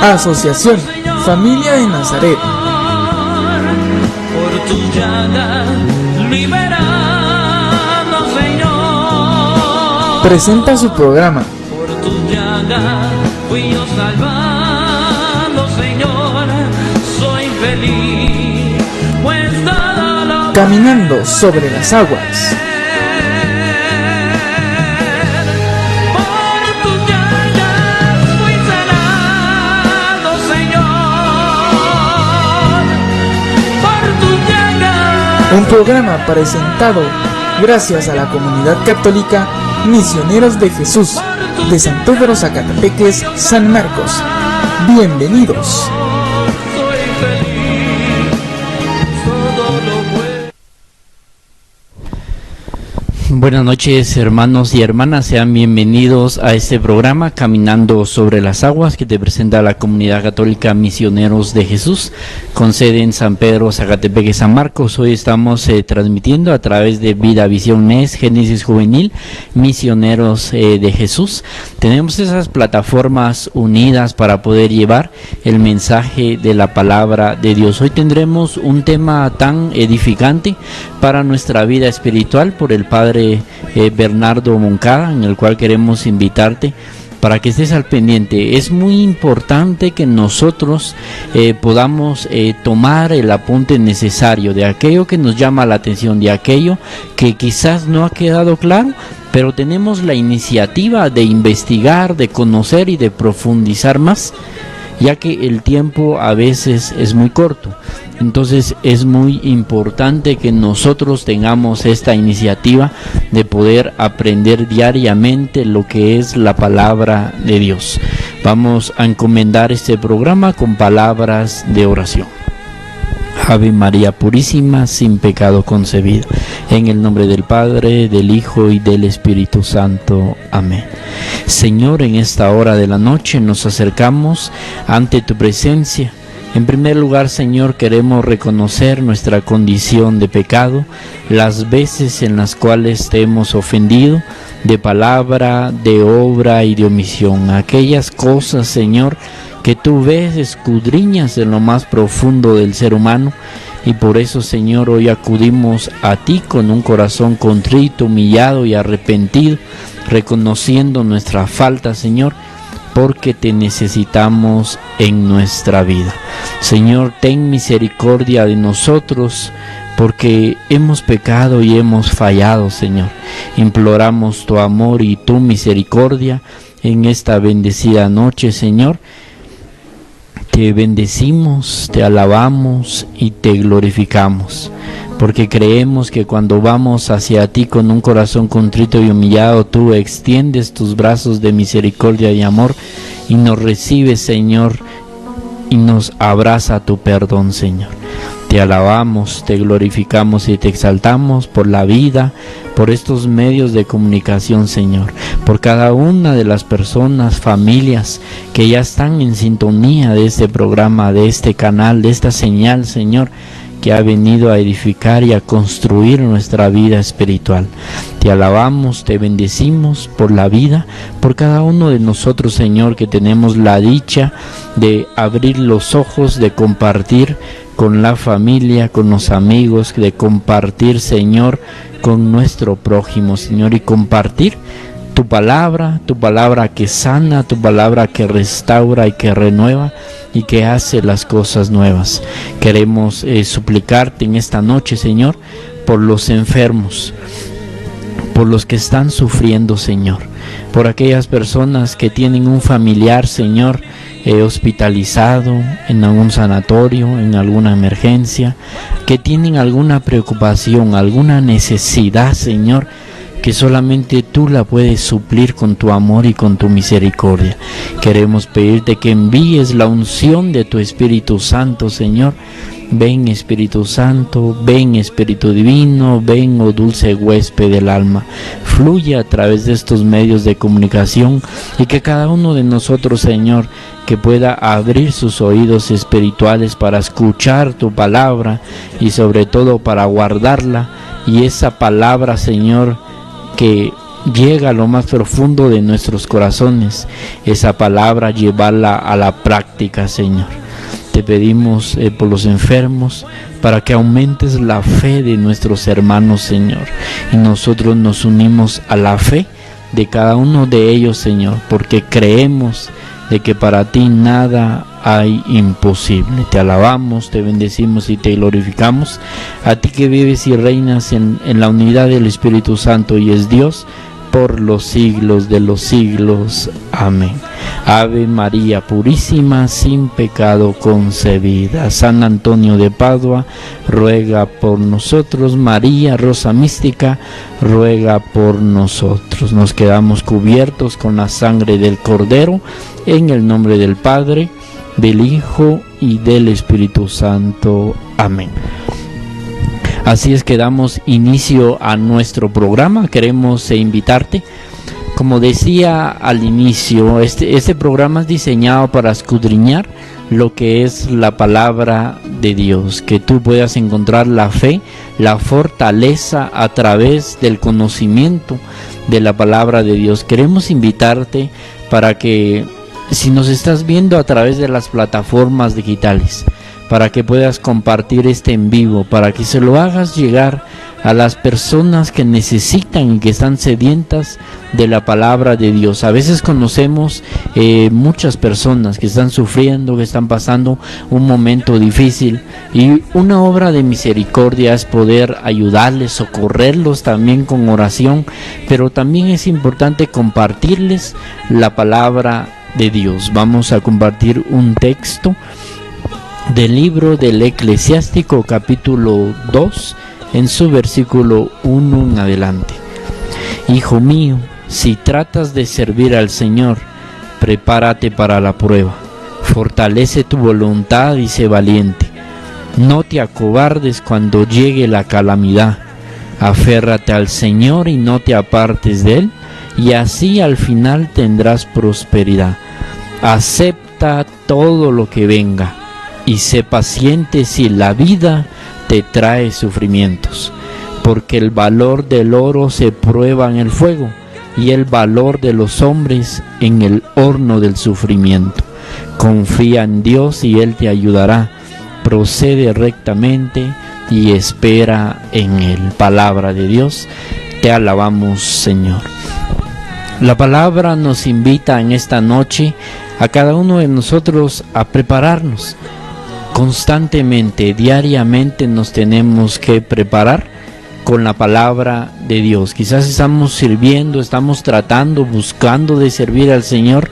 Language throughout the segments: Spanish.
Asociación Familia de Nazaret. Por tus llagas liberado, Señor. Presenta su programa. Por tus llagas fui yo salvado, Señor. Soy feliz, pues todo lo Caminando sobre las aguas. Un programa presentado gracias a la comunidad católica Misioneros de Jesús de San Pedro Zacatepeques, San Marcos. Bienvenidos. Buenas noches, hermanos y hermanas, sean bienvenidos a este programa Caminando sobre las Aguas que te presenta la comunidad católica Misioneros de Jesús con sede en San Pedro Zacatepec, San Marcos. Hoy estamos transmitiendo a través de Vida Visión NES, Génesis Juvenil, Misioneros de Jesús. Tenemos esas plataformas unidas para poder llevar el mensaje de la palabra de Dios. Hoy tendremos un tema tan edificante para nuestra vida espiritual por el Padre Bernardo Moncada, en el cual queremos invitarte para que estés al pendiente. Es muy importante que nosotros podamos tomar el apunte necesario de aquello que nos llama la atención, de aquello que quizás no ha quedado claro, pero tenemos la iniciativa de investigar, de conocer y de profundizar más, ya que el tiempo a veces es muy corto. Entonces es muy importante que nosotros tengamos esta iniciativa de poder aprender diariamente lo que es la palabra de Dios. Vamos a encomendar este programa con palabras de oración. Ave María Purísima, sin pecado concebida. En el nombre del Padre, del Hijo y del Espíritu Santo. Amén. Señor, en esta hora de la noche nos acercamos ante tu presencia. En primer lugar, Señor, queremos reconocer nuestra condición de pecado, las veces en las cuales te hemos ofendido, de palabra, de obra y de omisión. Aquellas cosas, Señor, que tú ves, escudriñas en lo más profundo del ser humano, y por eso, Señor, hoy acudimos a ti con un corazón contrito, humillado y arrepentido, reconociendo nuestra falta, Señor, porque te necesitamos en nuestra vida. Señor, ten misericordia de nosotros, porque hemos pecado y hemos fallado, Señor. Imploramos tu amor y tu misericordia en esta bendecida noche, Señor. Te bendecimos, te alabamos y te glorificamos, porque creemos que cuando vamos hacia ti con un corazón contrito y humillado, tú extiendes tus brazos de misericordia y amor y nos recibes, Señor, y nos abraza tu perdón, Señor. Te alabamos, te glorificamos y te exaltamos por la vida, por estos medios de comunicación, Señor, por cada una de las personas, familias que ya están en sintonía de este programa, de este canal, de esta señal, Señor, que ha venido a edificar y a construir nuestra vida espiritual. Te alabamos, te bendecimos por la vida, por cada uno de nosotros, Señor, que tenemos la dicha de abrir los ojos, de compartir con la familia, con los amigos, de compartir, Señor, con nuestro prójimo, Señor, y compartir tu palabra que sana, tu palabra que restaura y que renueva y que hace las cosas nuevas. Queremos suplicarte en esta noche, Señor, por los enfermos, por los que están sufriendo, Señor, por aquellas personas que tienen un familiar, Señor, hospitalizado en algún sanatorio, en alguna emergencia, que tienen alguna preocupación, alguna necesidad, Señor, que solamente tú la puedes suplir con tu amor y con tu misericordia. Queremos pedirte que envíes la unción de tu Espíritu Santo, Señor. Ven, Espíritu Santo, ven, Espíritu Divino, ven, oh dulce huésped del alma. Fluye a través de estos medios de comunicación y que cada uno de nosotros, Señor, que pueda abrir sus oídos espirituales para escuchar tu palabra y sobre todo para guardarla, y esa palabra, Señor, que llega a lo más profundo de nuestros corazones, esa palabra llevarla a la práctica, Señor. Te pedimos por los enfermos, para que aumentes la fe de nuestros hermanos, Señor. Y nosotros nos unimos a la fe de cada uno de ellos, Señor, porque creemos de que para ti nada hay imposible. Te alabamos, te bendecimos y te glorificamos. A ti que vives y reinas en la unidad del Espíritu Santo y es Dios por los siglos de los siglos. Amén. Ave María Purísima, sin pecado concebida. San Antonio de Padua, ruega por nosotros. María Rosa Mística, ruega por nosotros. Nos quedamos cubiertos con la sangre del Cordero, en el nombre del Padre, del Hijo y del Espíritu Santo. Amén. Así es que damos inicio a nuestro programa. Queremos invitarte, como decía al inicio, este programa es diseñado para escudriñar lo que es la palabra de Dios, que tú puedas encontrar la fe, la fortaleza a través del conocimiento de la palabra de Dios. Queremos invitarte para que, si nos estás viendo a través de las plataformas digitales, para que puedas compartir este en vivo, para que se lo hagas llegar a las personas que necesitan y que están sedientas de la palabra de Dios. A veces conocemos muchas personas que están sufriendo, que están pasando un momento difícil, y una obra de misericordia es poder ayudarles, socorrerlos también con oración, pero también es importante compartirles la palabra de Dios. Vamos a compartir un texto del libro del Eclesiástico, capítulo 2, en su versículo 1 en adelante. Hijo mío, si tratas de servir al Señor, prepárate para la prueba, fortalece tu voluntad y sé valiente. No te acobardes cuando llegue la calamidad, aférrate al Señor y no te apartes de Él, y así al final tendrás prosperidad. Acepta todo lo que venga, y sé paciente si la vida te trae sufrimientos, porque el valor del oro se prueba en el fuego, y el valor de los hombres en el horno del sufrimiento. Confía en Dios y Él te ayudará, procede rectamente y espera en Él. Palabra de Dios, te alabamos, Señor. La palabra nos invita en esta noche a cada uno de nosotros a prepararnos. Constantemente, diariamente nos tenemos que preparar con la palabra de Dios. Quizás estamos sirviendo, estamos tratando, buscando de servir al Señor,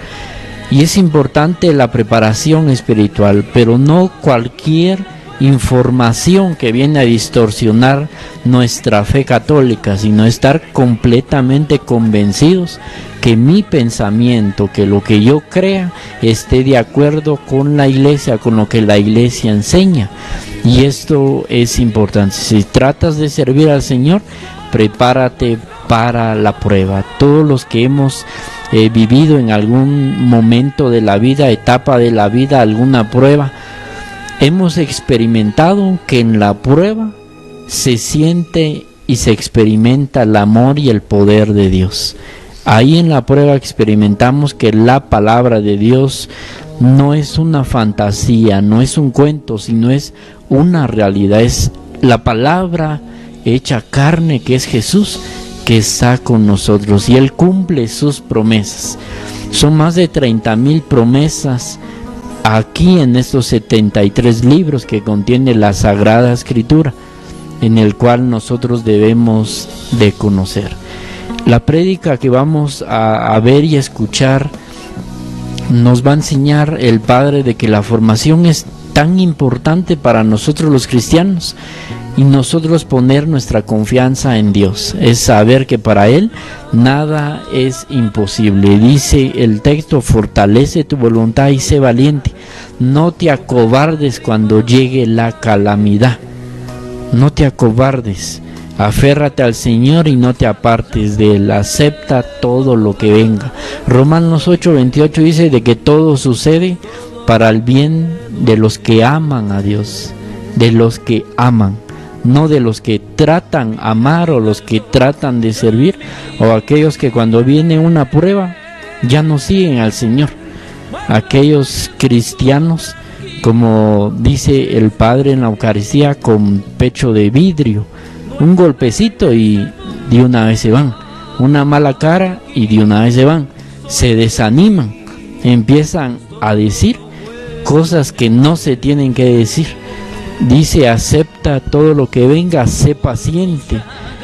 y es importante la preparación espiritual, pero no cualquier información que viene a distorsionar nuestra fe católica, sino estar completamente convencidos que mi pensamiento, que lo que yo crea esté de acuerdo con la iglesia, con lo que la iglesia enseña. Y esto es importante. Si tratas de servir al Señor, prepárate para la prueba. Todos los que hemos vivido en algún momento de la vida, etapa de la vida, alguna prueba, hemos experimentado que en la prueba se siente y se experimenta el amor y el poder de Dios. Ahí en la prueba experimentamos que la palabra de Dios no es una fantasía, no es un cuento, sino es una realidad. Es la palabra hecha carne, que es Jesús, que está con nosotros, y Él cumple sus promesas. Son más de 30,000 promesas aquí en estos 73 libros que contiene la Sagrada Escritura, en el cual nosotros debemos de conocer. La prédica que vamos a ver y escuchar nos va a enseñar el Padre de que la formación es tan importante para nosotros los cristianos, y nosotros poner nuestra confianza en Dios, es saber que para Él nada es imposible. Dice el texto: fortalece tu voluntad y sé valiente, no te acobardes cuando llegue la calamidad. No te acobardes, aférrate al Señor y no te apartes de Él, acepta todo lo que venga. Romanos 8:28 dice de que todo sucede para el bien de los que aman a Dios, de los que aman. no de los que tratan amar o los que tratan de servir, o aquellos que cuando viene una prueba ya no siguen al Señor. Aquellos cristianos, como dice el Padre en la Eucaristía, con pecho de vidrio, un golpecito y de una vez se van, una mala cara y de una vez se van, se desaniman, empiezan a decir cosas que no se tienen que decir. Dice: acepta todo lo que venga, sé paciente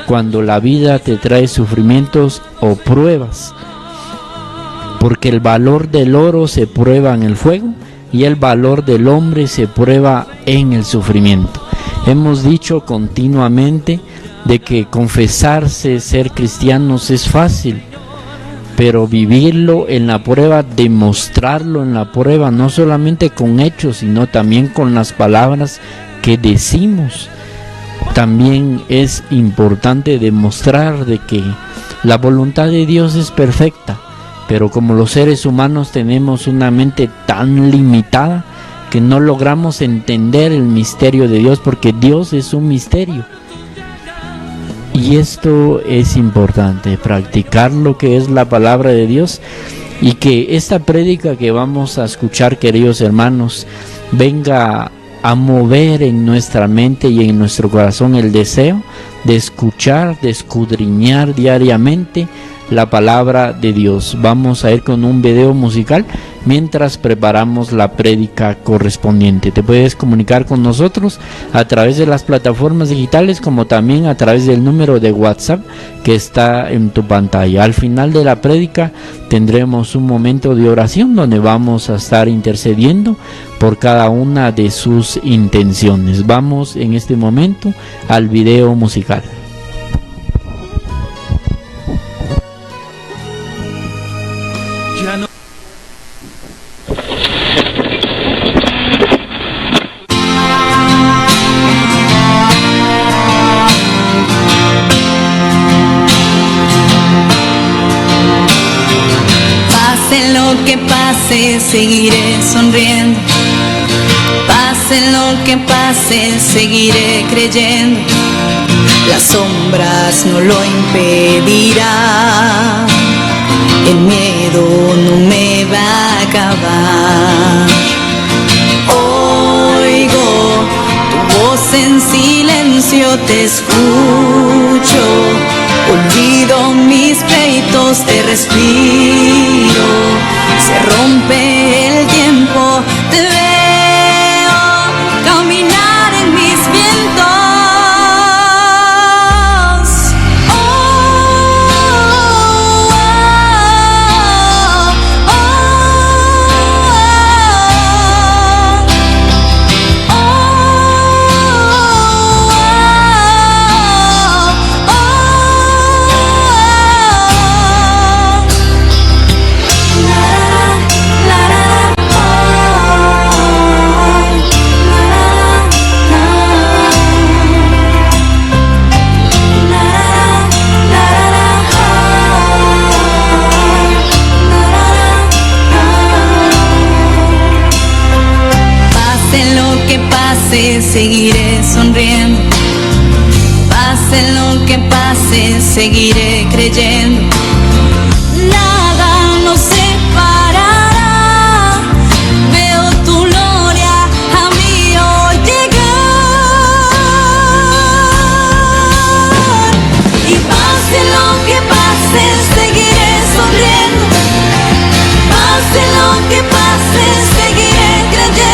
cuando la vida te trae sufrimientos o pruebas, porque el valor del oro se prueba en el fuego y el valor del hombre se prueba en el sufrimiento. Hemos dicho continuamente de que confesarse, ser cristianos es fácil, pero vivirlo en la prueba, demostrarlo en la prueba, no solamente con hechos, sino también con las palabras que decimos. También es importante demostrar de que la voluntad de Dios es perfecta, pero como los seres humanos tenemos una mente tan limitada que no logramos entender el misterio de Dios, porque Dios es un misterio. Y esto es importante, practicar lo que es la palabra de Dios, y que esta prédica que vamos a escuchar, queridos hermanos, venga a mover en nuestra mente y en nuestro corazón el deseo de escuchar, de escudriñar diariamente la palabra de Dios. Vamos a ir con un video musical mientras preparamos la prédica correspondiente. Te puedes comunicar con nosotros a través de las plataformas digitales, como también a través del número de WhatsApp que está en tu pantalla. Al final de la prédica tendremos un momento de oración donde vamos a estar intercediendo por cada una de sus intenciones. Vamos en este momento al video musical. Que pase, seguiré sonriendo. Pase lo que pase, seguiré creyendo. Las sombras no lo impedirán. El miedo no me va a acabar. Oigo tu voz en silencio, te escucho. Olvido mis pleitos, te respiro. Se rompe el tiempo, te veo caminar en mis vientos. Oh, oh, oh, oh, seguiré sonriendo. Pase lo que pase, seguiré creyendo. Nada nos separará. Veo tu gloria a mí hoy llegar. Y pase lo que pase, seguiré sonriendo. Pase lo que pase, seguiré creyendo.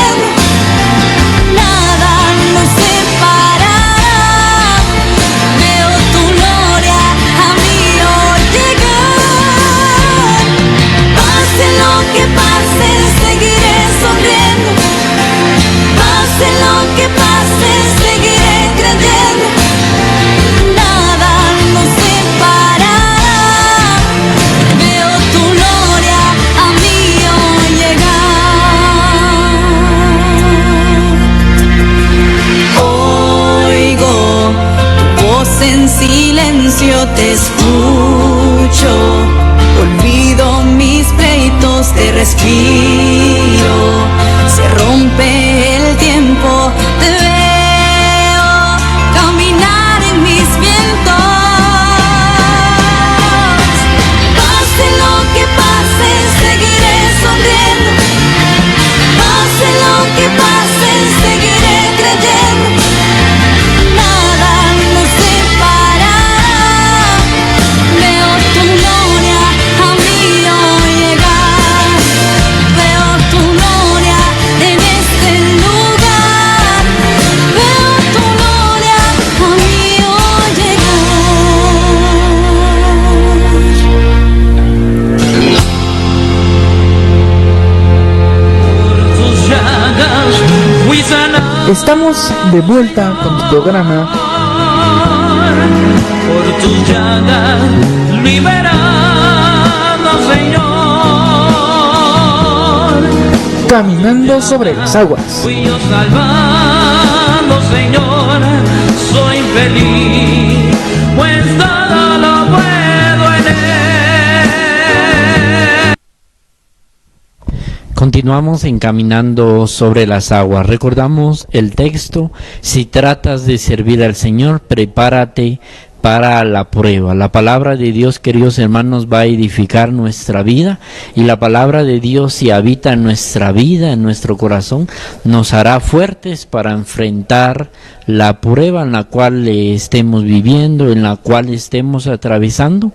Te escucho, olvido mis pleitos, te respiro. Se rompe el tiempo, te veo caminar. Estamos de vuelta con tu programa por tus llagas liberado, Señor. Caminando sobre las aguas. Fui yo salvado, Señor, soy feliz, pues todo lo puedo en Él. Continuamos en Caminando sobre las aguas. Recordamos el texto: si tratas de servir al Señor, prepárate para la prueba. La palabra de Dios, queridos hermanos, va a edificar nuestra vida, y la palabra de Dios, si habita en nuestra vida, en nuestro corazón, nos hará fuertes para enfrentar la prueba en la cual estemos viviendo, en la cual estemos atravesando.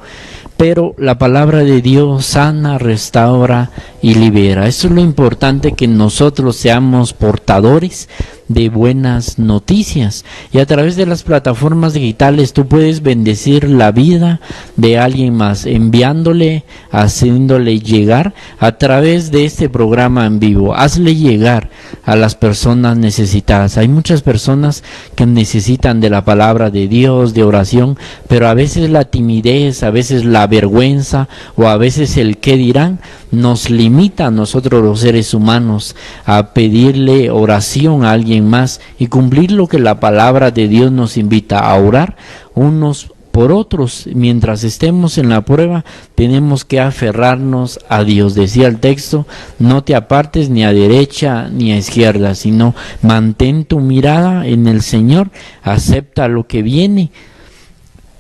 Pero la palabra de Dios sana, restaura y libera. Eso es lo importante, que nosotros seamos portadores de buenas noticias, y a través de las plataformas digitales tú puedes bendecir la vida de alguien más, enviándole, haciéndole llegar a través de este programa en vivo. Hazle llegar a las personas necesitadas. Hay muchas personas que necesitan de la palabra de Dios, de oración, pero a veces la timidez, a veces la vergüenza, o a veces el qué dirán nos limita a nosotros los seres humanos a pedirle oración a alguien más y cumplir lo que la palabra de Dios nos invita a orar unos por otros. Mientras estemos en la prueba, tenemos que aferrarnos a Dios. Decía el texto: no te apartes ni a derecha ni a izquierda, sino mantén tu mirada en el Señor, acepta lo que viene,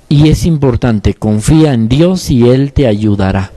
y es importante, confía en Dios y Él te ayudará.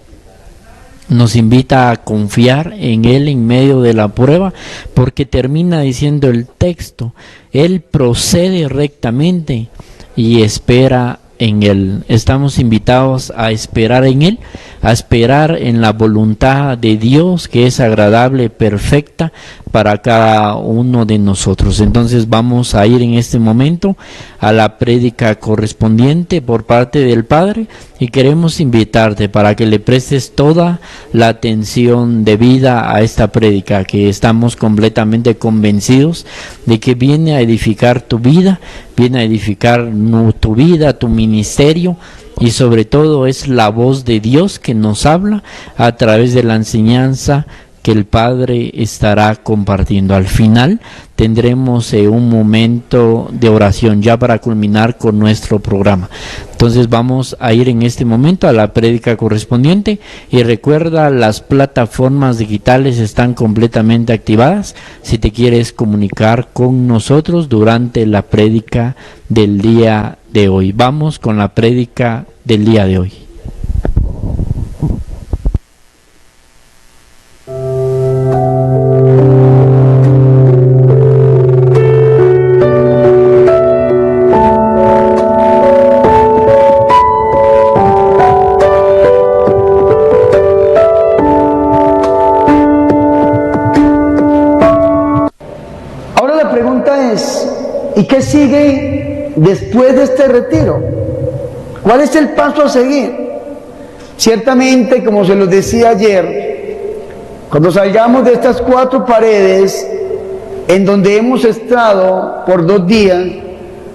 Nos invita a confiar en Él en medio de la prueba, porque termina diciendo el texto: Él procede rectamente y espera en Él. Estamos invitados a esperar en Él, a esperar en la voluntad de Dios, que es agradable, perfecta para cada uno de nosotros. Entonces vamos a ir en este momento a la prédica correspondiente por parte del Padre, y queremos invitarte para que le prestes toda la atención debida a esta prédica, que estamos completamente convencidos de que viene a edificar tu vida, viene a edificar tu vida, tu ministerio, y sobre todo es la voz de Dios que nos habla a través de la enseñanza que el Padre estará compartiendo. Al final tendremos un momento de oración ya para culminar con nuestro programa. Entonces vamos a ir en este momento a la prédica correspondiente, y recuerda, las plataformas digitales están completamente activadas si te quieres comunicar con nosotros durante la prédica del día de hoy. Vamos con la prédica del día de hoy. ¿Y qué sigue después de este retiro? ¿Cuál es el paso a seguir? Ciertamente, como se los decía ayer, cuando salgamos de estas 4 paredes en donde hemos estado por 2 días,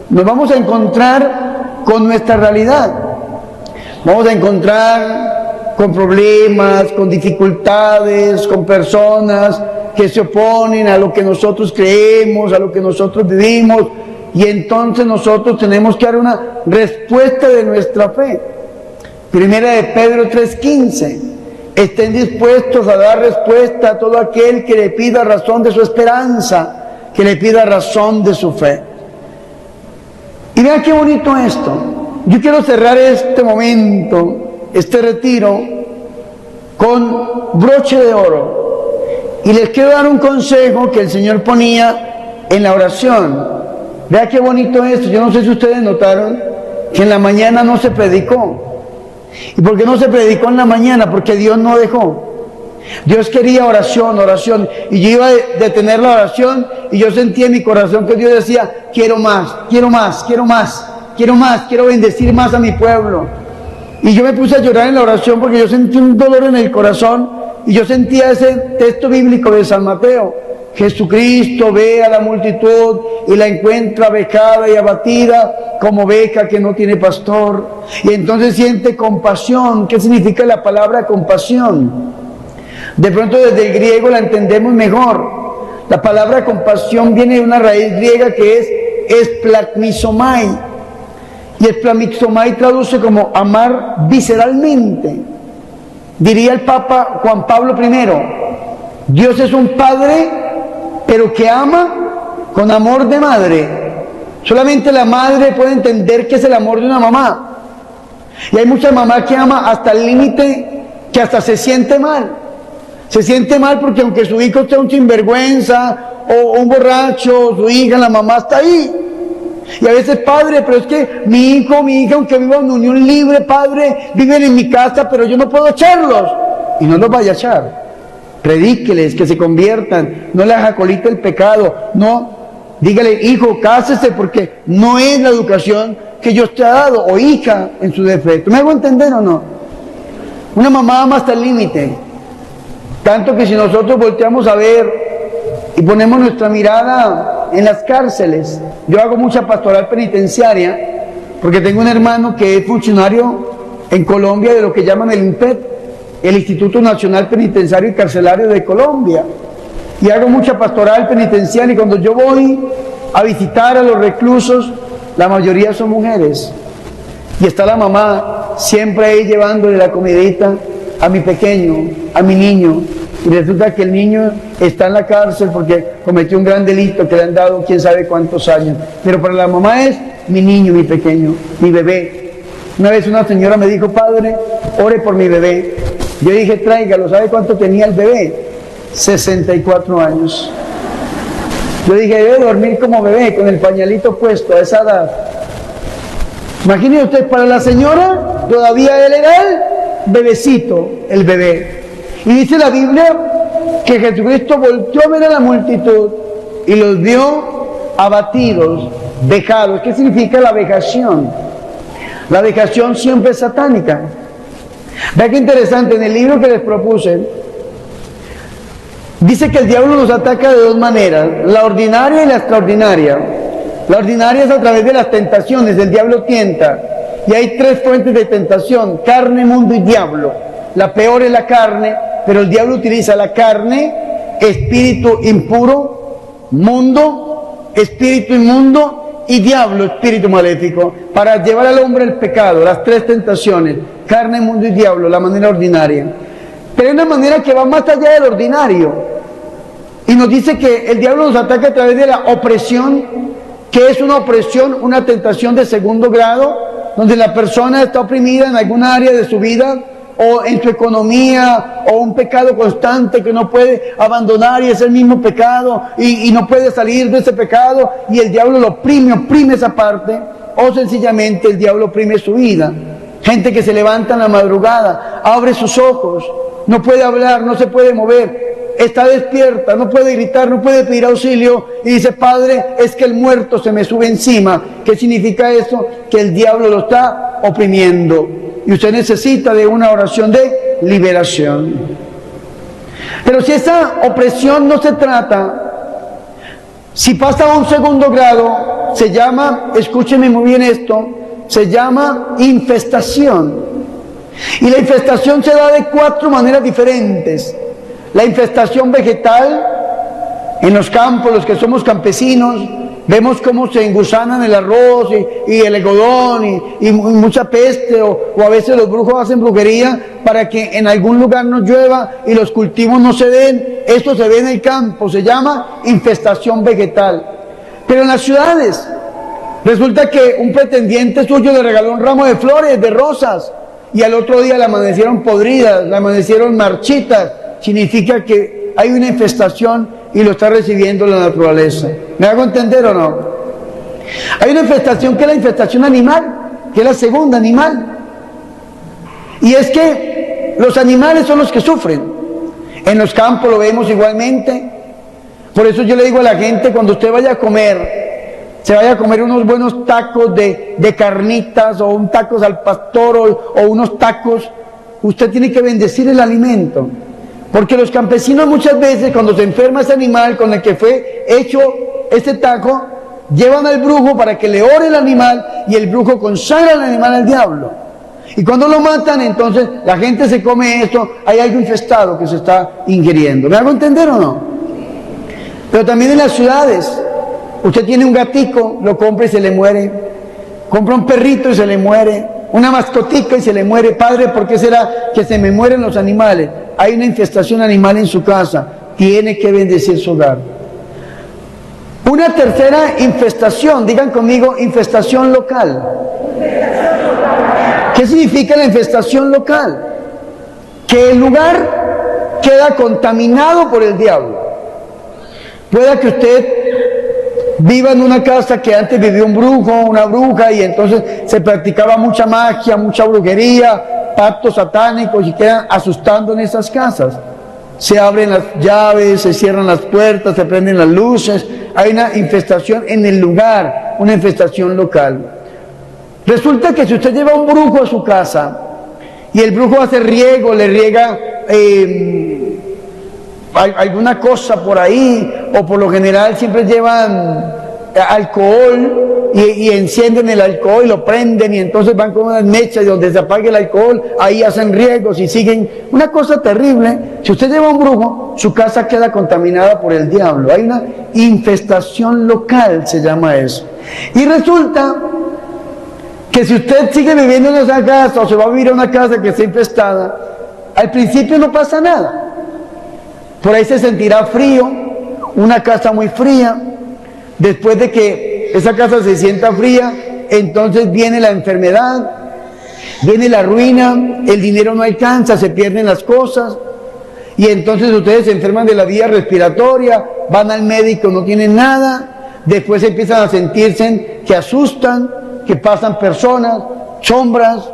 nos vamos a encontrar con nuestra realidad. Vamos a encontrar con problemas, con dificultades, con personas que se oponen a lo que nosotros creemos, a lo que nosotros vivimos, y entonces nosotros tenemos que dar una respuesta de nuestra fe. Primera de Pedro 3:15: estén dispuestos a dar respuesta a todo aquel que le pida razón de su esperanza, que le pida razón de su fe. Y vean qué bonito esto. Yo quiero cerrar este momento, este retiro, con broche de oro. Y les quiero dar un consejo que el Señor ponía en la oración. Vea qué bonito esto. Yo no sé si ustedes notaron que en la mañana no se predicó. ¿Y por qué no se predicó en la mañana? Porque Dios no dejó. Dios quería oración, oración. Y yo iba a detener la oración, y yo sentía en mi corazón que Dios decía: quiero más, quiero más, quiero más, quiero más, quiero bendecir más a mi pueblo. Y yo me puse a llorar en la oración porque yo sentí un dolor en el corazón. Y yo sentía ese texto bíblico de San Mateo, Jesucristo ve a la multitud y la encuentra vejada y abatida como oveja que no tiene pastor. Y entonces siente compasión. ¿Qué significa la palabra compasión? De pronto desde el griego la entendemos mejor. La palabra compasión viene de una raíz griega que es esplagmizomai. Y esplagmizomai traduce como amar visceralmente. Diría el Papa Juan Pablo I, Dios es un padre, pero que ama con amor de madre. Solamente la madre puede entender qué es el amor de una mamá. Y hay muchas mamás que aman hasta el límite que hasta se siente mal. Se siente mal porque aunque su hijo sea un sinvergüenza o un borracho, su hija, la mamá está ahí. Y a veces, padre, pero es que mi hijo, mi hija, aunque vivan en unión libre, padre, viven en mi casa, pero yo no puedo echarlos. Y no los vaya a echar. Predíqueles que se conviertan, no les acolite el pecado, no, dígale, hijo, cásese porque no es la educación que Dios te ha dado, o hija en su defecto. ¿Me hago entender o no? Una mamá ama hasta el límite, tanto que si nosotros volteamos a ver y ponemos nuestra mirada en las cárceles, yo hago mucha pastoral penitenciaria, porque tengo un hermano que es funcionario en Colombia de lo que llaman el INPET, el Instituto Nacional Penitenciario y Carcelario de Colombia, y hago mucha pastoral penitenciaria, y cuando yo voy a visitar a los reclusos, la mayoría son mujeres, y está la mamá siempre ahí llevándole la comidita a mi pequeño, a mi niño, y resulta que el niño está en la cárcel porque cometió un gran delito que le han dado quién sabe cuántos años, pero para la mamá es mi niño, mi pequeño, mi bebé. Una vez una señora me dijo, padre, ore por mi bebé. Yo dije, tráigalo. ¿Sabe cuánto tenía el bebé? 64 años. Yo dije, debe dormir como bebé, con el pañalito puesto a esa edad. Imagínese usted, para la señora, todavía él era el bebecito, el bebé. Y dice la Biblia que Jesucristo volteó a ver a la multitud y los vio abatidos, vejados. ¿Qué significa la vejación? La vejación siempre es satánica. Vea qué interesante, en el libro que les propuse, dice que el diablo nos ataca de dos maneras, la ordinaria y la extraordinaria. La ordinaria es a través de las tentaciones, el diablo tienta, y hay tres fuentes de tentación, carne, mundo y diablo. La peor es la carne, pero el diablo utiliza la carne, espíritu impuro, mundo, espíritu inmundo y diablo, espíritu maléfico, para llevar al hombre el pecado, las tres tentaciones, carne, mundo y diablo, la manera ordinaria. Pero hay una manera que va más allá del ordinario, y nos dice que el diablo nos ataca a través de la opresión, que es una opresión, una tentación de segundo grado, donde la persona está oprimida en alguna área de su vida, o en su economía, o un pecado constante que no puede abandonar y es el mismo pecado, y no puede salir de ese pecado, y el diablo lo oprime esa parte, o sencillamente el diablo oprime su vida. Gente que se levanta en la madrugada, abre sus ojos, no puede hablar, no se puede mover, está despierta, no puede gritar, no puede pedir auxilio, y dice, padre, es que el muerto se me sube encima. ¿Qué significa eso? Que el diablo lo está oprimiendo. Y usted necesita de una oración de liberación. Pero si esa opresión no se trata, si pasa a un segundo grado, se llama, escúcheme muy bien esto, se llama infestación. Y la infestación se da de 4 maneras diferentes. La infestación vegetal, en los campos, los que somos campesinos, vemos cómo se engusanan el arroz y el algodón y mucha peste, o a veces los brujos hacen brujería para que en algún lugar no llueva y los cultivos no se den. Esto se ve en el campo, se llama infestación vegetal. Pero en las ciudades, resulta que un pretendiente suyo le regaló un ramo de flores, de rosas, y al otro día la amanecieron podridas, la amanecieron marchitas. Significa que hay una infestación y lo está recibiendo la naturaleza. ¿Me hago entender o no? Hay una infestación que es la infestación animal, que es la segunda animal. Y es que los animales son los que sufren. En los campos lo vemos igualmente. Por eso yo le digo a la gente, cuando usted vaya a comer, se vaya a comer unos buenos tacos de carnitas, o un tacos al pastor, o unos tacos, usted tiene que bendecir el alimento. Porque los campesinos muchas veces, cuando se enferma ese animal con el que fue hecho este taco, llevan al brujo para que le ore el animal y el brujo consagra el animal al diablo. Y cuando lo matan, entonces la gente se come esto, hay algo infestado que se está ingiriendo. ¿Me hago entender o no? Pero también en las ciudades, usted tiene un gatico, lo compra y se le muere. Compra un perrito y se le muere. Una mascotica y se le muere. Padre, ¿por qué será que se me mueren los animales? Hay una infestación animal en su casa. Tiene que bendecir su hogar. Una tercera infestación, digan conmigo, infestación local. ¿Qué significa la infestación local? Que el lugar queda contaminado por el diablo. Pueda que usted viva en una casa que antes vivió un brujo, una bruja, y entonces se practicaba mucha magia, mucha brujería, pactos satánicos, y quedan asustando en esas casas. Se abren las llaves, se cierran las puertas, se prenden las luces. Hay una infestación en el lugar, una infestación local. Resulta que si usted lleva un brujo a su casa y el brujo hace riego, le riega alguna cosa por ahí, o por lo general siempre llevan alcohol y encienden el alcohol y lo prenden, y entonces van con unas mechas y donde se apague el alcohol, ahí hacen riegos y siguen. Una cosa terrible. Si usted lleva un brujo, su casa queda contaminada por el diablo. Hay una infestación local, se llama eso. Y resulta que si usted sigue viviendo en esa casa o se va a vivir a una casa que está infestada, al principio no pasa nada. Por ahí se sentirá frío, una casa muy fría. Después de que esa casa se sienta fría, entonces viene la enfermedad, viene la ruina, el dinero no alcanza, se pierden las cosas, y entonces ustedes se enferman de la vía respiratoria, van al médico, no tienen nada, después empiezan a sentirse que asustan, que pasan personas, sombras,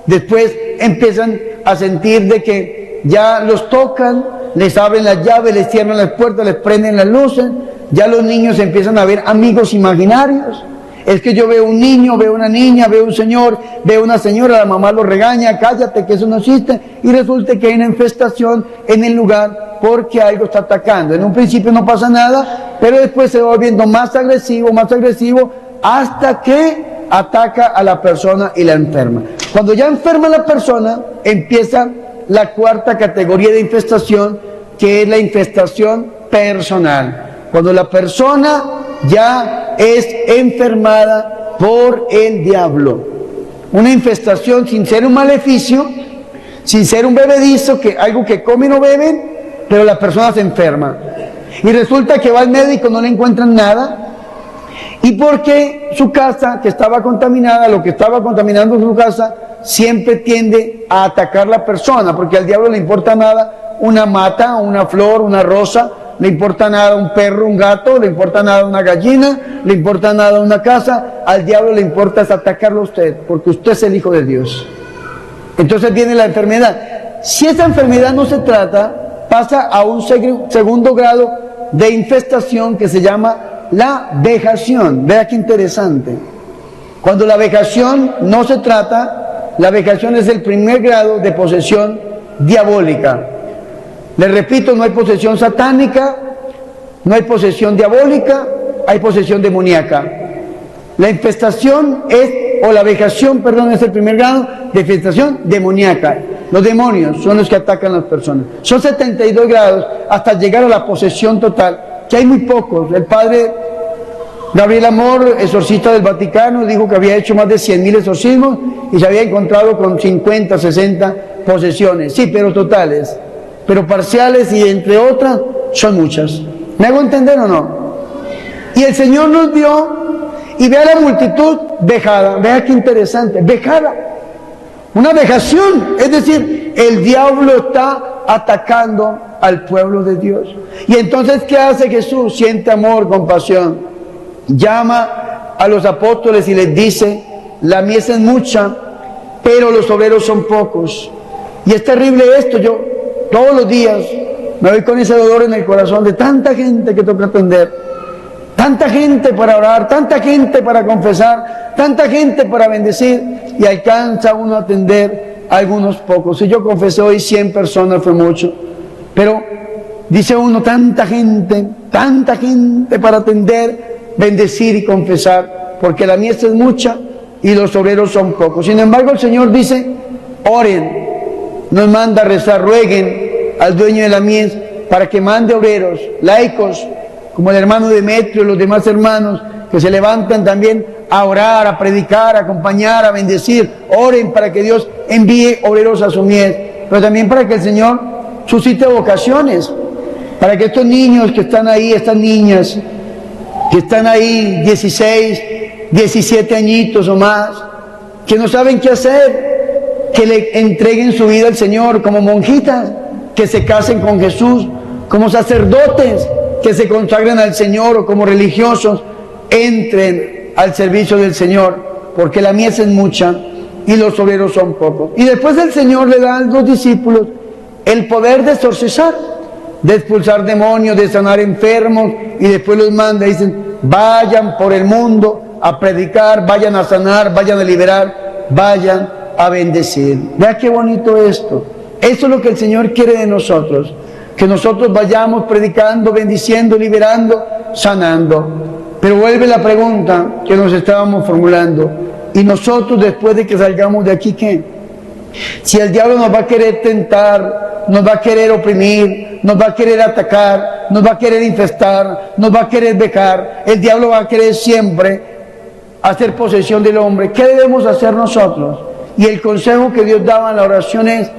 después empiezan a sentir de que ya los tocan, les abren las llaves, les cierran las puertas, les prenden las luces. Ya los niños empiezan a ver amigos imaginarios. Es que yo veo un niño, veo una niña, veo un señor, veo una señora, la mamá lo regaña, cállate que eso no existe, y resulta que hay una infestación en el lugar porque algo está atacando. En un principio no pasa nada, pero después se va volviendo más agresivo, hasta que ataca a la persona y la enferma. Cuando ya enferma la persona, empieza la cuarta categoría de infestación, que es la infestación personal. Cuando la persona ya es enfermada por el diablo. Una infestación sin ser un maleficio, sin ser un bebedizo, que algo que come y no beben, pero la persona se enferma. Y resulta que va al médico, no le encuentran nada. Y porque su casa, que estaba contaminada, lo que estaba contaminando su casa, siempre tiende a atacar a la persona, porque al diablo le importa nada una mata, una flor, una rosa, le importa nada un perro, un gato, le importa nada una gallina, le importa nada una casa. Al diablo le importa es atacarlo a usted, porque usted es el Hijo de Dios. Entonces viene la enfermedad. Si esa enfermedad no se trata, pasa a un segundo grado de infestación que se llama la vejación. Vea qué interesante. Cuando la vejación no se trata, la vejación es el primer grado de posesión diabólica. Les repito, no hay posesión satánica, no hay posesión diabólica, hay posesión demoníaca. La infestación es, o la vejación, perdón, es el primer grado de infestación demoníaca. Los demonios son los que atacan a las personas. Son 72 grados hasta llegar a la posesión total, que hay muy pocos. El padre Gabriel Amor, exorcista del Vaticano, dijo que había hecho más de 100.000 exorcismos y se había encontrado con 50, 60 posesiones. Sí, pero totales. Pero parciales y entre otras son muchas. ¿Me hago entender o no? Y el Señor nos dio, y vea la multitud vejada, vea qué interesante, vejada, una vejación, es decir, el diablo está atacando al pueblo de Dios. Y entonces, ¿qué hace Jesús? Siente amor, compasión, llama a los apóstoles y les dice, la mies es mucha, pero los obreros son pocos. Y es terrible esto, yo todos los días me voy con ese dolor en el corazón de tanta gente que toca atender, tanta gente para orar, tanta gente para confesar, tanta gente para bendecir, y alcanza uno a atender a algunos pocos. Si yo confesé hoy 100 personas fue mucho, Pero dice uno, tanta gente para atender, bendecir y confesar, porque la mies es mucha y los obreros son pocos. Sin embargo, el Señor dice, oren, nos manda a rezar, rueguen al dueño de la mies para que mande obreros, laicos, como el hermano Demetrio y los demás hermanos, que se levantan también a orar, a predicar, a acompañar, a bendecir. Oren para que Dios envíe obreros a su mies, pero también para que el Señor suscite vocaciones, para que estos niños que están ahí, estas niñas que están ahí, 16, 17 añitos o más, que no saben qué hacer, que le entreguen su vida al Señor como monjitas, que se casen con Jesús, como sacerdotes, que se consagren al Señor, o como religiosos, entren al servicio del Señor, porque la mies es mucha y los obreros son pocos. Y después el Señor le da a los discípulos el poder de exorcizar, de expulsar demonios, de sanar enfermos, y después los manda y dicen, vayan por el mundo a predicar, vayan a sanar, vayan a liberar, vayan a bendecir. Vea qué bonito esto. Eso es lo que el Señor quiere de nosotros, que nosotros vayamos predicando, bendiciendo, liberando, sanando. Pero vuelve la pregunta que nos estábamos formulando, y nosotros después de que salgamos de aquí, ¿qué? Si el diablo nos va a querer tentar, nos va a querer oprimir, nos va a querer atacar, nos va a querer infestar, nos va a querer vejar, el diablo va a querer siempre hacer posesión del hombre. ¿Qué debemos hacer nosotros? Y el consejo que Dios daba en la oración es,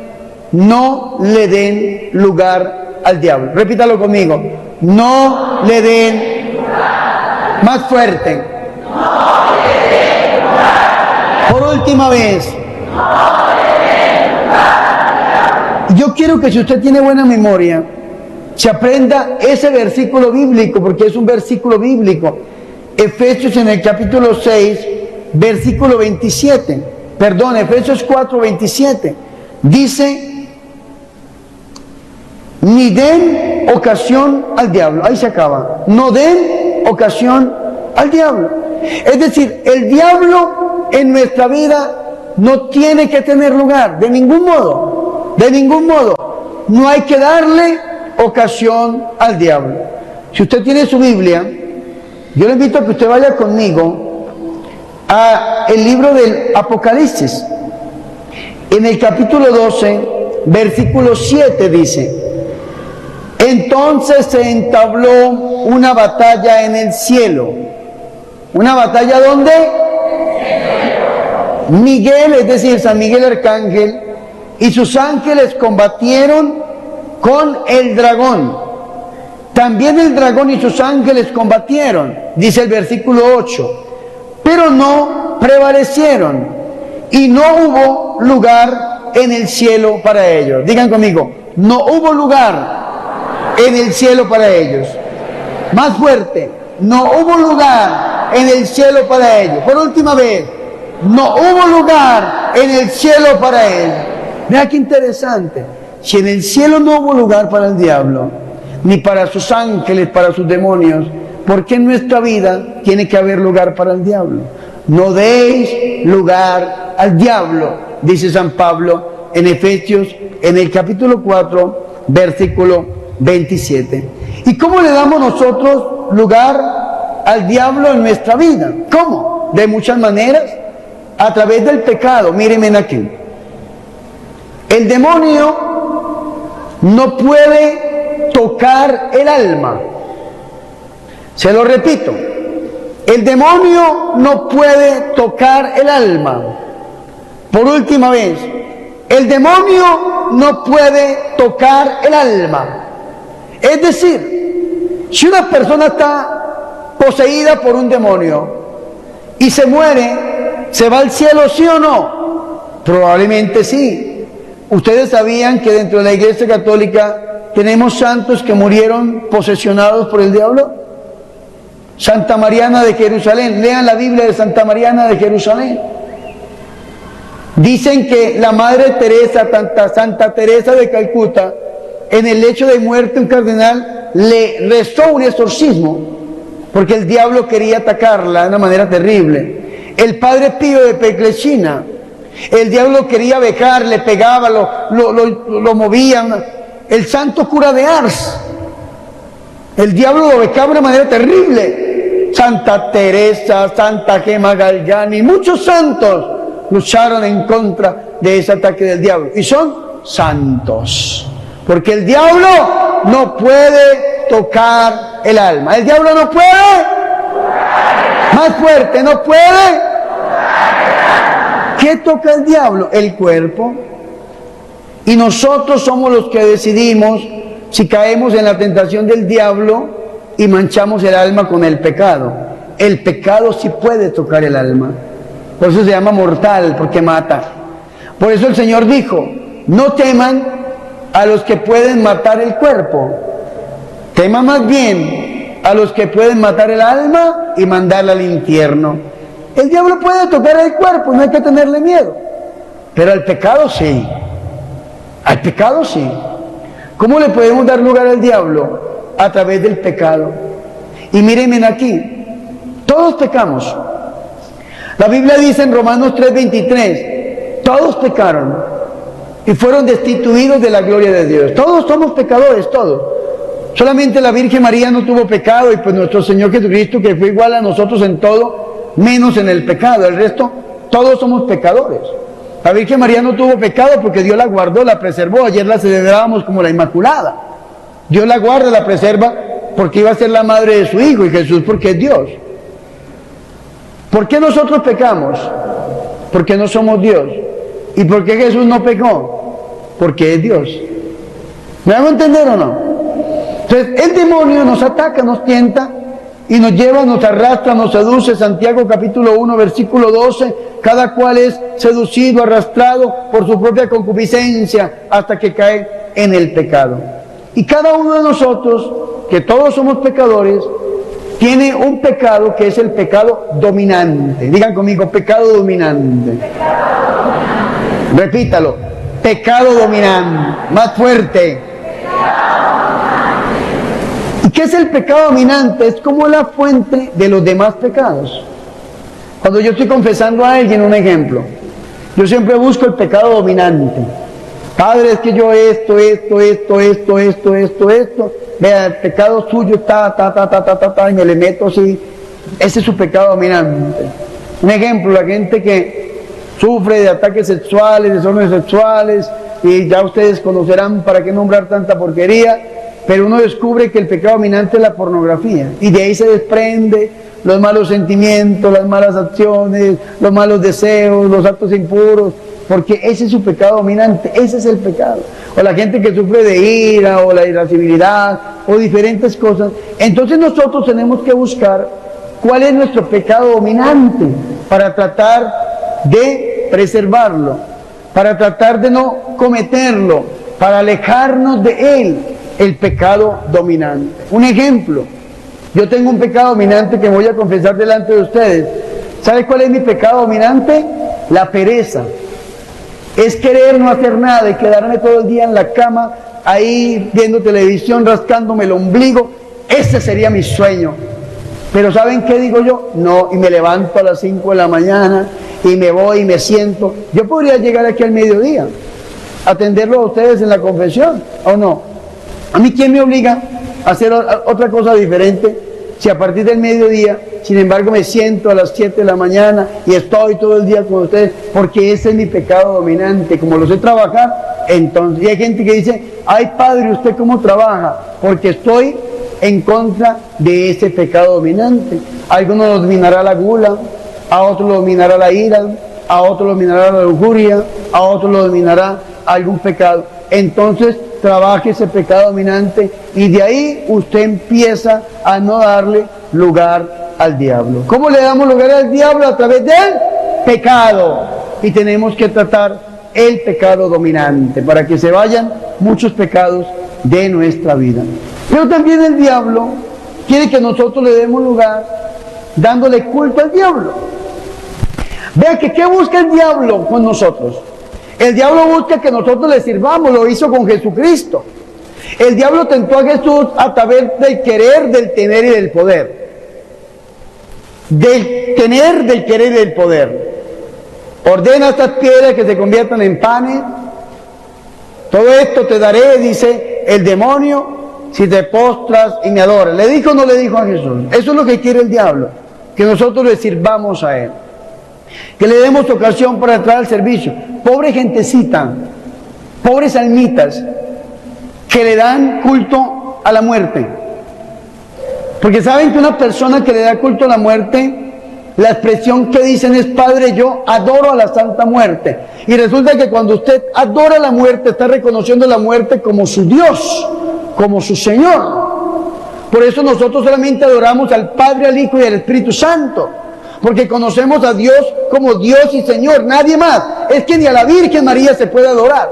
no le den lugar al diablo. Repítalo conmigo, no le den lugar. Más fuerte. No le den lugar. Por última vez. No le den lugar. Yo quiero que, si usted tiene buena memoria, se aprenda ese versículo bíblico, porque es un versículo bíblico. Efesios en el capítulo 6, versículo 27. Perdón, Efesios 4, 27. Dice, ni den ocasión al diablo. Ahí se acaba. No den ocasión al diablo. Es decir, el diablo en nuestra vida no tiene que tener lugar, de ningún modo. De ningún modo. No hay que darle ocasión al diablo. Si usted tiene su Biblia, yo le invito a que usted vaya conmigo a el libro del Apocalipsis. En el capítulo 12, versículo 7 dice, entonces se entabló una batalla en el cielo. ¿Una batalla dónde? Miguel, es decir, San Miguel Arcángel, y sus ángeles combatieron con el dragón. También el dragón y sus ángeles combatieron, dice el versículo 8, pero no prevalecieron, y no hubo lugar en el cielo para ellos. Digan conmigo, no hubo lugar en el cielo para ellos. Más fuerte, no hubo lugar en el cielo para ellos. Por última vez, no hubo lugar en el cielo para ellos. Mira qué interesante. Si en el cielo no hubo lugar para el diablo, ni para sus ángeles, para sus demonios, ¿por qué en nuestra vida tiene que haber lugar para el diablo? No deis lugar al diablo, dice San Pablo en Efesios, en el capítulo 4, versículo 27. ¿Y cómo le damos nosotros lugar al diablo en nuestra vida? ¿Cómo? De muchas maneras. A través del pecado. Mírenme aquí. El demonio no puede tocar el alma. Se lo repito. El demonio no puede tocar el alma. Por última vez. El demonio no puede tocar el alma. Es decir, si una persona está poseída por un demonio y se muere, ¿se va al cielo, sí o no? Probablemente sí. ¿Ustedes sabían que dentro de la Iglesia Católica tenemos santos que murieron posesionados por el diablo? Santa Mariana de Jerusalén. Lean la Biblia de Santa Mariana de Jerusalén. Dicen que la Madre Teresa, Santa Teresa de Calcuta, en el lecho de muerte, un cardenal le rezó un exorcismo porque el diablo quería atacarla de una manera terrible. El Padre Pío de Peclechina, el diablo quería vejar, le pegaba, lo movían, el santo cura de Ars. El diablo lo becaba de una manera terrible. Santa Teresa, Santa Gemma Galgani, muchos santos lucharon en contra de ese ataque del diablo. Y son santos. Porque el diablo no puede tocar el alma. El diablo no puede. Más fuerte, no puede. ¿Qué toca el diablo? El cuerpo. Y nosotros somos los que decidimos si caemos en la tentación del diablo y manchamos el alma con el pecado. El pecado sí puede tocar el alma. Por eso se llama mortal, porque mata. Por eso el Señor dijo, no teman a los que pueden matar el cuerpo. Teman más bien a los que pueden matar el alma y mandarla al infierno. El diablo puede tocar el cuerpo, no hay que tenerle miedo. Pero al pecado sí. Al pecado sí. ¿Cómo le podemos dar lugar al diablo? A través del pecado. Y mírenme aquí, todos pecamos. La Biblia dice en Romanos 3:23, todos pecaron y fueron destituidos de la gloria de Dios. Todos somos pecadores, todos. Solamente la Virgen María no tuvo pecado y pues nuestro Señor Jesucristo, que fue igual a nosotros en todo, menos en el pecado. El resto, todos somos pecadores. La Virgen María no tuvo pecado porque Dios la guardó, la preservó. Ayer la celebrábamos como la Inmaculada. Dios la guarda, la preserva porque iba a ser la madre de su Hijo, y Jesús porque es Dios. ¿Por qué nosotros pecamos? Porque no somos Dios. ¿Y por qué Jesús no pecó? Porque es Dios. ¿Me hago entender o no? Entonces el demonio nos ataca, nos tienta y nos lleva, nos arrastra, nos seduce. Santiago capítulo 1 versículo 12, cada cual es seducido, arrastrado por su propia concupiscencia hasta que cae en el pecado. Y cada uno de nosotros, que todos somos pecadores, tiene un pecado que es el pecado dominante. Digan conmigo, pecado dominante. Repítalo, pecado dominante, más fuerte. ¿Y qué es el pecado dominante? Es como la fuente de los demás pecados. Cuando yo estoy confesando a alguien, un ejemplo, yo siempre busco el pecado dominante. Padre, es que yo esto, vea, el pecado suyo y me le meto así. Ese es su pecado dominante. Un ejemplo, la gente que sufre de ataques sexuales, desórdenes sexuales, y ya ustedes conocerán para qué nombrar tanta porquería, pero uno descubre que el pecado dominante es la pornografía, y de ahí se desprende los malos sentimientos, las malas acciones, los malos deseos, los actos impuros, porque ese es su pecado dominante, ese es el pecado. O la gente que sufre de ira, o la irascibilidad, o diferentes cosas. Entonces nosotros tenemos que buscar cuál es nuestro pecado dominante, para tratar de preservarlo, para tratar de no cometerlo, para alejarnos de él, el pecado dominante. Un ejemplo, yo tengo un pecado dominante que voy a confesar delante de ustedes. ¿Sabe cuál es mi pecado dominante? La pereza. Es querer no hacer nada y quedarme todo el día en la cama, ahí viendo televisión, rascándome el ombligo. Ese sería mi sueño. Pero ¿saben qué digo yo? No, y me levanto a las 5 de la mañana y me voy y me siento. Yo podría llegar aquí al mediodía, atenderlo a ustedes en la confesión, ¿o no? ¿A mí quién me obliga a hacer otra cosa diferente? Si a partir del mediodía, sin embargo, me siento a las 7 de la mañana y estoy todo el día con ustedes, porque ese es mi pecado dominante. Como lo sé trabajar, entonces, y hay gente que dice, ay padre, ¿usted cómo trabaja? Porque estoy en contra de ese pecado dominante. A algunos lo dominará la gula, a otros lo dominará la ira, a otros lo dominará la lujuria, a otros lo dominará algún pecado. Entonces, trabaje ese pecado dominante y de ahí usted empieza a no darle lugar al diablo. ¿Cómo le damos lugar al diablo? A través del pecado. Y tenemos que tratar el pecado dominante para que se vayan muchos pecados de nuestra vida. Pero también el diablo quiere que nosotros le demos lugar dándole culto al diablo. Vea que ¿qué busca el diablo con nosotros? El diablo busca que nosotros le sirvamos, lo hizo con Jesucristo. El diablo tentó a Jesús a través del querer, del tener y del poder. Del tener, del querer y del poder. Ordena estas piedras que se conviertan en panes. Todo esto te daré, dice el demonio si te postras y me adoras. ¿Le dijo o no le dijo a Jesús? Eso es lo que quiere el diablo, que nosotros le sirvamos a él, que le demos ocasión para entrar al servicio. Pobre gentecita, pobres almitas que le dan culto a la muerte. Porque saben que una persona que le da culto a la muerte, la expresión que dicen es: Padre, yo adoro a la Santa Muerte. Y resulta que cuando usted adora a la muerte, está reconociendo la muerte como su Dios, como su Señor. Por eso nosotros solamente adoramos al Padre, al Hijo y al Espíritu Santo, porque conocemos a Dios como Dios y Señor, nadie más. Es que ni a la Virgen María se puede adorar.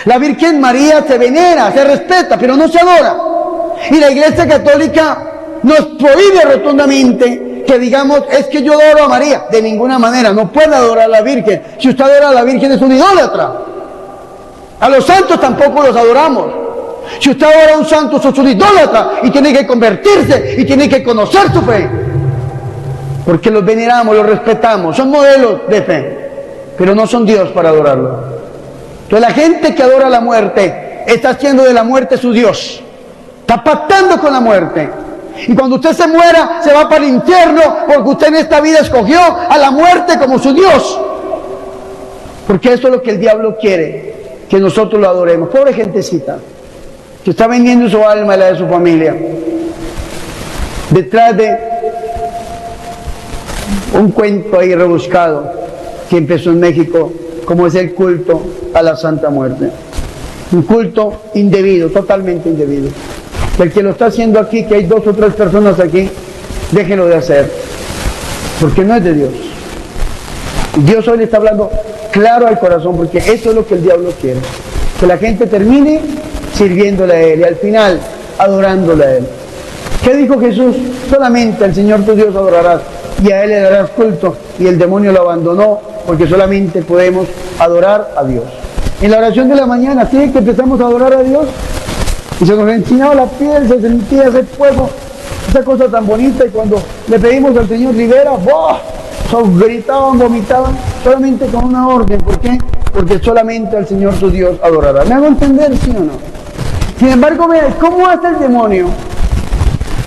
La Virgen María se venera, se respeta, pero no se adora. Y la Iglesia Católica nos prohíbe rotundamente que digamos: es que yo adoro a María. De ninguna manera, no puede adorar a la Virgen. Si usted adora a la Virgen, es un idólatra. A los santos tampoco los adoramos. Si usted adora a un santo, es un idólatra y tiene que convertirse y tiene que conocer su fe. Porque los veneramos, los respetamos, son modelos de fe, pero no son Dios para adorarlo. Entonces la gente que adora la muerte está haciendo de la muerte su Dios, está pactando con la muerte. Y cuando usted se muera, se va para el infierno, porque usted en esta vida escogió a la muerte como su Dios. Porque eso es lo que el diablo quiere, que nosotros lo adoremos. Pobre gentecita, que está vendiendo su alma y la de su familia, detrás de un cuento ahí rebuscado que empezó en México, como es el culto a la Santa Muerte. Un culto indebido, totalmente indebido. El que lo está haciendo aquí, que hay 2 o 3 personas aquí, déjenlo de hacer, porque no es de Dios. Dios hoy le está hablando claro al corazón, porque eso es lo que el diablo quiere, que la gente termine sirviéndole a Él y al final adorándole a Él. ¿Qué dijo Jesús? Solamente al Señor tu Dios adorarás y a Él le darás culto, y el demonio lo abandonó, porque solamente podemos adorar a Dios. En la oración de la mañana, ¿sí que empezamos a adorar a Dios? Y se nos enchinaba la piel, se sentía ese fuego, esa cosa tan bonita, y cuando le pedimos al Señor Rivera, ¡boh!, gritaban, vomitaban, solamente con una orden. ¿Por qué? Porque solamente al Señor tu Dios adorará. ¿Me hago entender, sí o no? Sin embargo, vean, ¿cómo hace el demonio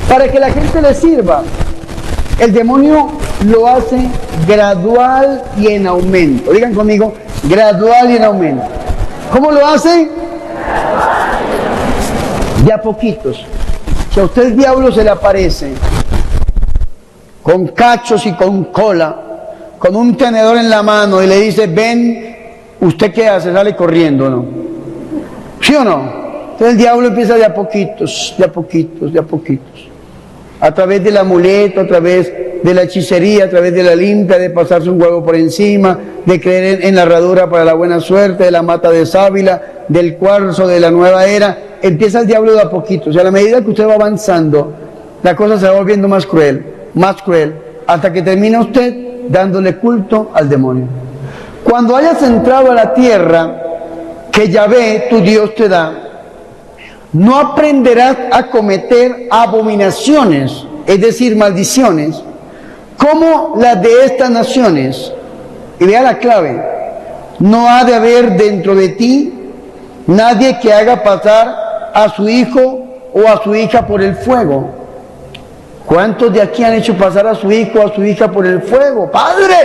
para que la gente le sirva? El demonio lo hace gradual y en aumento. Digan conmigo: gradual y en aumento. ¿Cómo lo hace? De a poquitos. Si a usted el diablo se le aparece con cachos y con cola, con un tenedor en la mano, y le dice: ven, ¿usted qué hace? Sale corriendo, ¿no? ¿Sí o no? Entonces el diablo empieza de a poquitos, de a poquitos, de a poquitos. A través del amuleto, a través de la hechicería, a través de la limpia, de pasarse un huevo por encima, de creer en la herradura para la buena suerte, de la mata de sábila, del cuarzo de la nueva era. Empieza el diablo de a poquito. O sea, a la medida que usted va avanzando, la cosa se va volviendo más cruel, hasta que termina usted dándole culto al demonio. Cuando hayas entrado a la tierra que Yahvé, tu Dios, te da, no aprenderás a cometer abominaciones, es decir, maldiciones, como las de estas naciones. Y vea la clave: no ha de haber dentro de ti nadie que haga pasar a su hijo o a su hija por el fuego. ¿Cuántos de aquí han hecho pasar a su hijo o a su hija por el fuego? ¡Padre!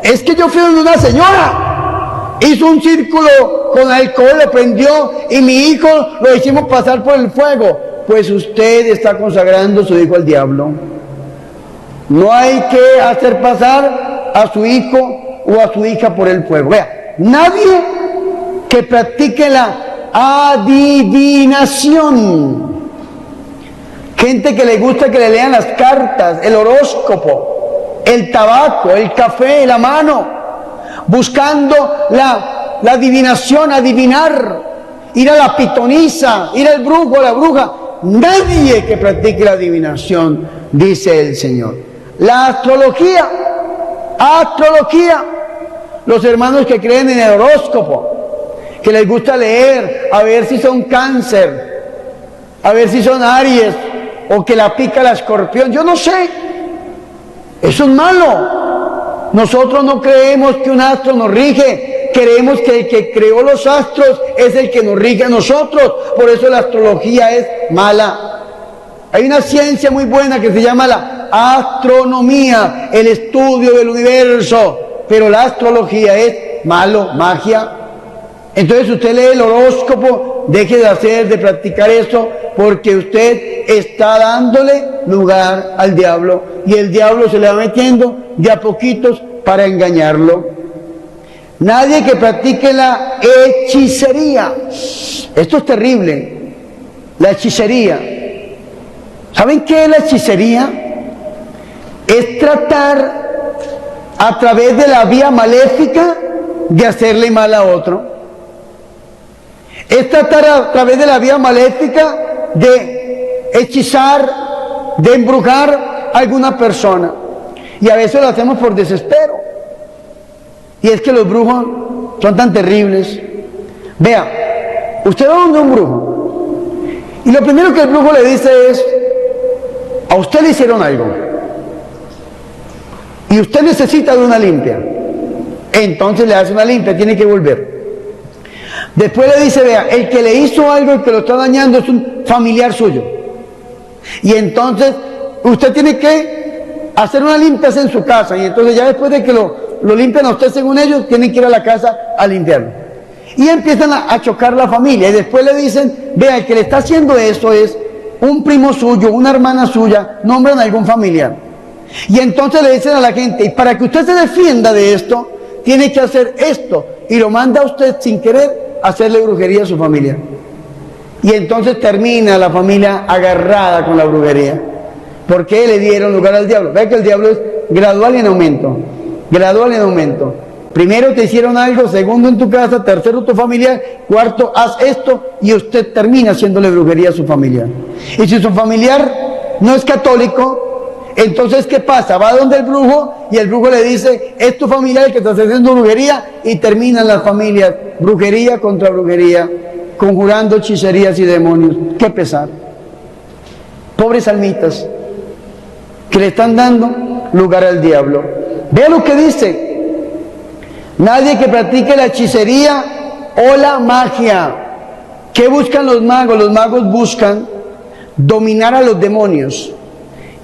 Es que yo fui donde una señora, hizo un círculo con alcohol, lo prendió, y mi hijo lo hicimos pasar por el fuego. Pues usted está consagrando a su hijo al diablo. No hay que hacer pasar a su hijo o a su hija por el fuego. Vea, nadie que practique la adivinación, gente que le gusta que le lean las cartas, el horóscopo, el tabaco, el café, la mano, buscando la adivinación, adivinar, ir a la pitonisa, ir al brujo, a la bruja. Nadie que practique la adivinación, dice el Señor. La astrología, los hermanos que creen en el horóscopo, que les gusta leer, a ver si son Cáncer, a ver si son Aries, o que la pica la Escorpión, yo no sé, eso es malo. Nosotros no creemos que un astro nos rige, creemos que el que creó los astros es el que nos rige a nosotros. Por eso la astrología es mala. Hay una ciencia muy buena que se llama la astronomía, el estudio del universo, pero la astrología es malo, magia. Entonces usted lee el horóscopo, deje de practicar eso, porque usted está dándole lugar al diablo, y el diablo se le va metiendo de a poquitos para engañarlo. Nadie que practique la hechicería. Esto es terrible, la hechicería. ¿Saben qué es la hechicería? Es tratar a través de la vía maléfica de hacerle mal a otro. Es tratar a través de la vía maléfica de hechizar, de embrujar a alguna persona. Y a veces lo hacemos por desespero. Y es que los brujos son tan terribles. Vea, usted va donde un brujo, y lo primero que el brujo le dice es: a usted le hicieron algo, y usted necesita de una limpia. Entonces le hace una limpia, tiene que volver. Después le dice: vea, el que le hizo algo, el que lo está dañando, es un familiar suyo. Y entonces usted tiene que hacer una limpieza en su casa. Y entonces ya después de que lo limpian a usted según ellos, tienen que ir a la casa a limpiarlo. Y empiezan a chocar la familia. Y después le dicen: vea, el que le está haciendo eso es un primo suyo, una hermana suya, nombran a algún familiar. Y entonces le dicen a la gente: y para que usted se defienda de esto, tiene que hacer esto. Y lo manda a usted sin querer hacerle brujería a su familia. Y entonces termina la familia agarrada con la brujería. ¿Por qué le dieron lugar al diablo? Vea que el diablo es gradual y en aumento. Gradual y en aumento. Primero te hicieron algo, segundo en tu casa, tercero tu familiar, cuarto haz esto, y usted termina haciéndole brujería a su familiar. Y si su familiar no es católico, entonces ¿qué pasa? Va donde el brujo, y el brujo le dice: es tu familiar el que está haciendo brujería, y terminan las familias brujería contra brujería, conjurando hechicerías y demonios. ¡Qué pesar! Pobres almitas que le están dando lugar al diablo. Vea lo que dice: nadie que practique la hechicería o la magia. ¿Qué buscan los magos? Los magos buscan dominar a los demonios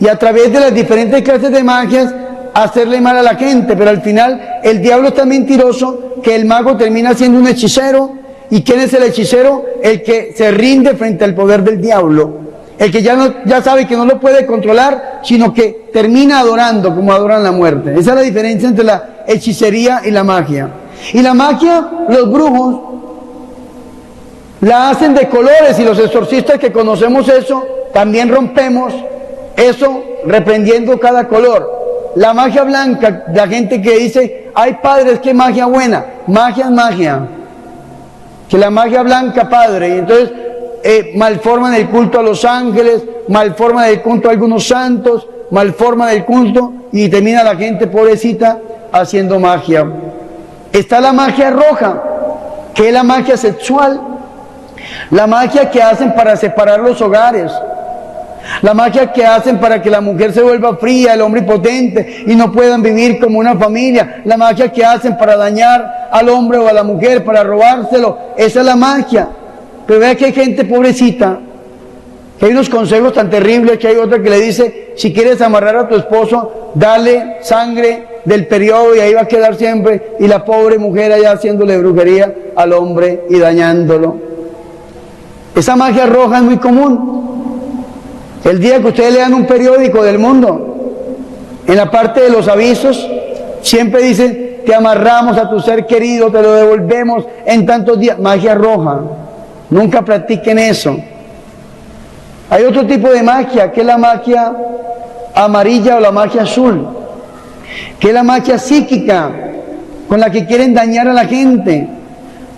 y a través de las diferentes clases de magias hacerle mal a la gente. Pero al final el diablo es tan mentiroso que el mago termina siendo un hechicero. ¿Y quién es el hechicero? El que se rinde frente al poder del diablo. El que ya sabe que no lo puede controlar, sino que termina adorando como adoran la muerte. Esa es la diferencia entre la hechicería y la magia. Y la magia, los brujos la hacen de colores, y los exorcistas que conocemos eso, también rompemos eso reprendiendo cada color. La magia blanca, la gente que dice: ay padre, qué magia buena. Magia es magia. Que la magia blanca, padre. Y entonces malforman el culto a los ángeles, malforman el culto a algunos santos, malforman el culto, y termina la gente pobrecita haciendo magia. Está la magia roja, que es la magia sexual, la magia que hacen para separar los hogares, la magia que hacen para que la mujer se vuelva fría, el hombre impotente, y no puedan vivir como una familia, la magia que hacen para dañar al hombre o a la mujer, para robárselo. Esa es la magia. Pero vea que hay gente pobrecita, que hay unos consejos tan terribles, que hay otra que le dice: si quieres amarrar a tu esposo, dale sangre del periodo y ahí va a quedar siempre. Y la pobre mujer allá haciéndole brujería al hombre y dañándolo. Esa magia roja es muy común. El día que ustedes lean un periódico del mundo, en la parte de los avisos, siempre dicen: te amarramos a tu ser querido, te lo devolvemos en tantos días. Magia roja. Nunca practiquen eso. Hay otro tipo de magia, que es la magia amarilla o la magia azul, que es la magia psíquica, con la que quieren dañar a la gente.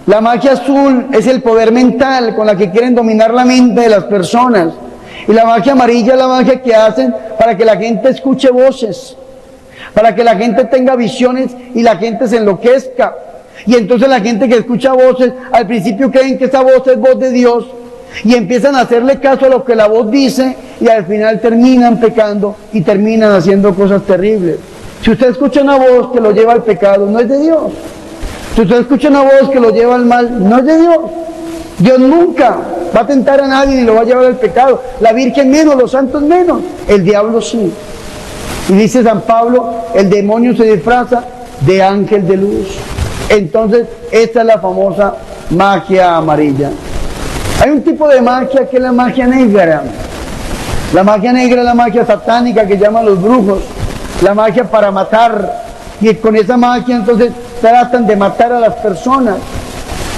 La magia azul es el poder mental, con la que quieren dominar la mente de las personas. Y la magia amarilla es la magia que hacen para que la gente escuche voces, para que la gente tenga visiones y la gente se enloquezca. Y entonces la gente que escucha voces, al principio creen que esa voz es voz de Dios, y empiezan a hacerle caso a lo que la voz dice, y al final terminan pecando y terminan haciendo cosas terribles. Si usted escucha una voz que lo lleva al pecado, no es de Dios. Si usted escucha una voz que lo lleva al mal, no es de Dios. Dios nunca va a tentar a nadie ni lo va a llevar al pecado. La Virgen menos, los santos menos, el diablo sí. Y dice San Pablo, el demonio se disfraza de ángel de luz. Entonces, esta es la famosa magia amarilla. Hay un tipo de magia que es la magia negra. La magia negra es la magia satánica que llaman los brujos. La magia para matar. Y con esa magia entonces tratan de matar a las personas.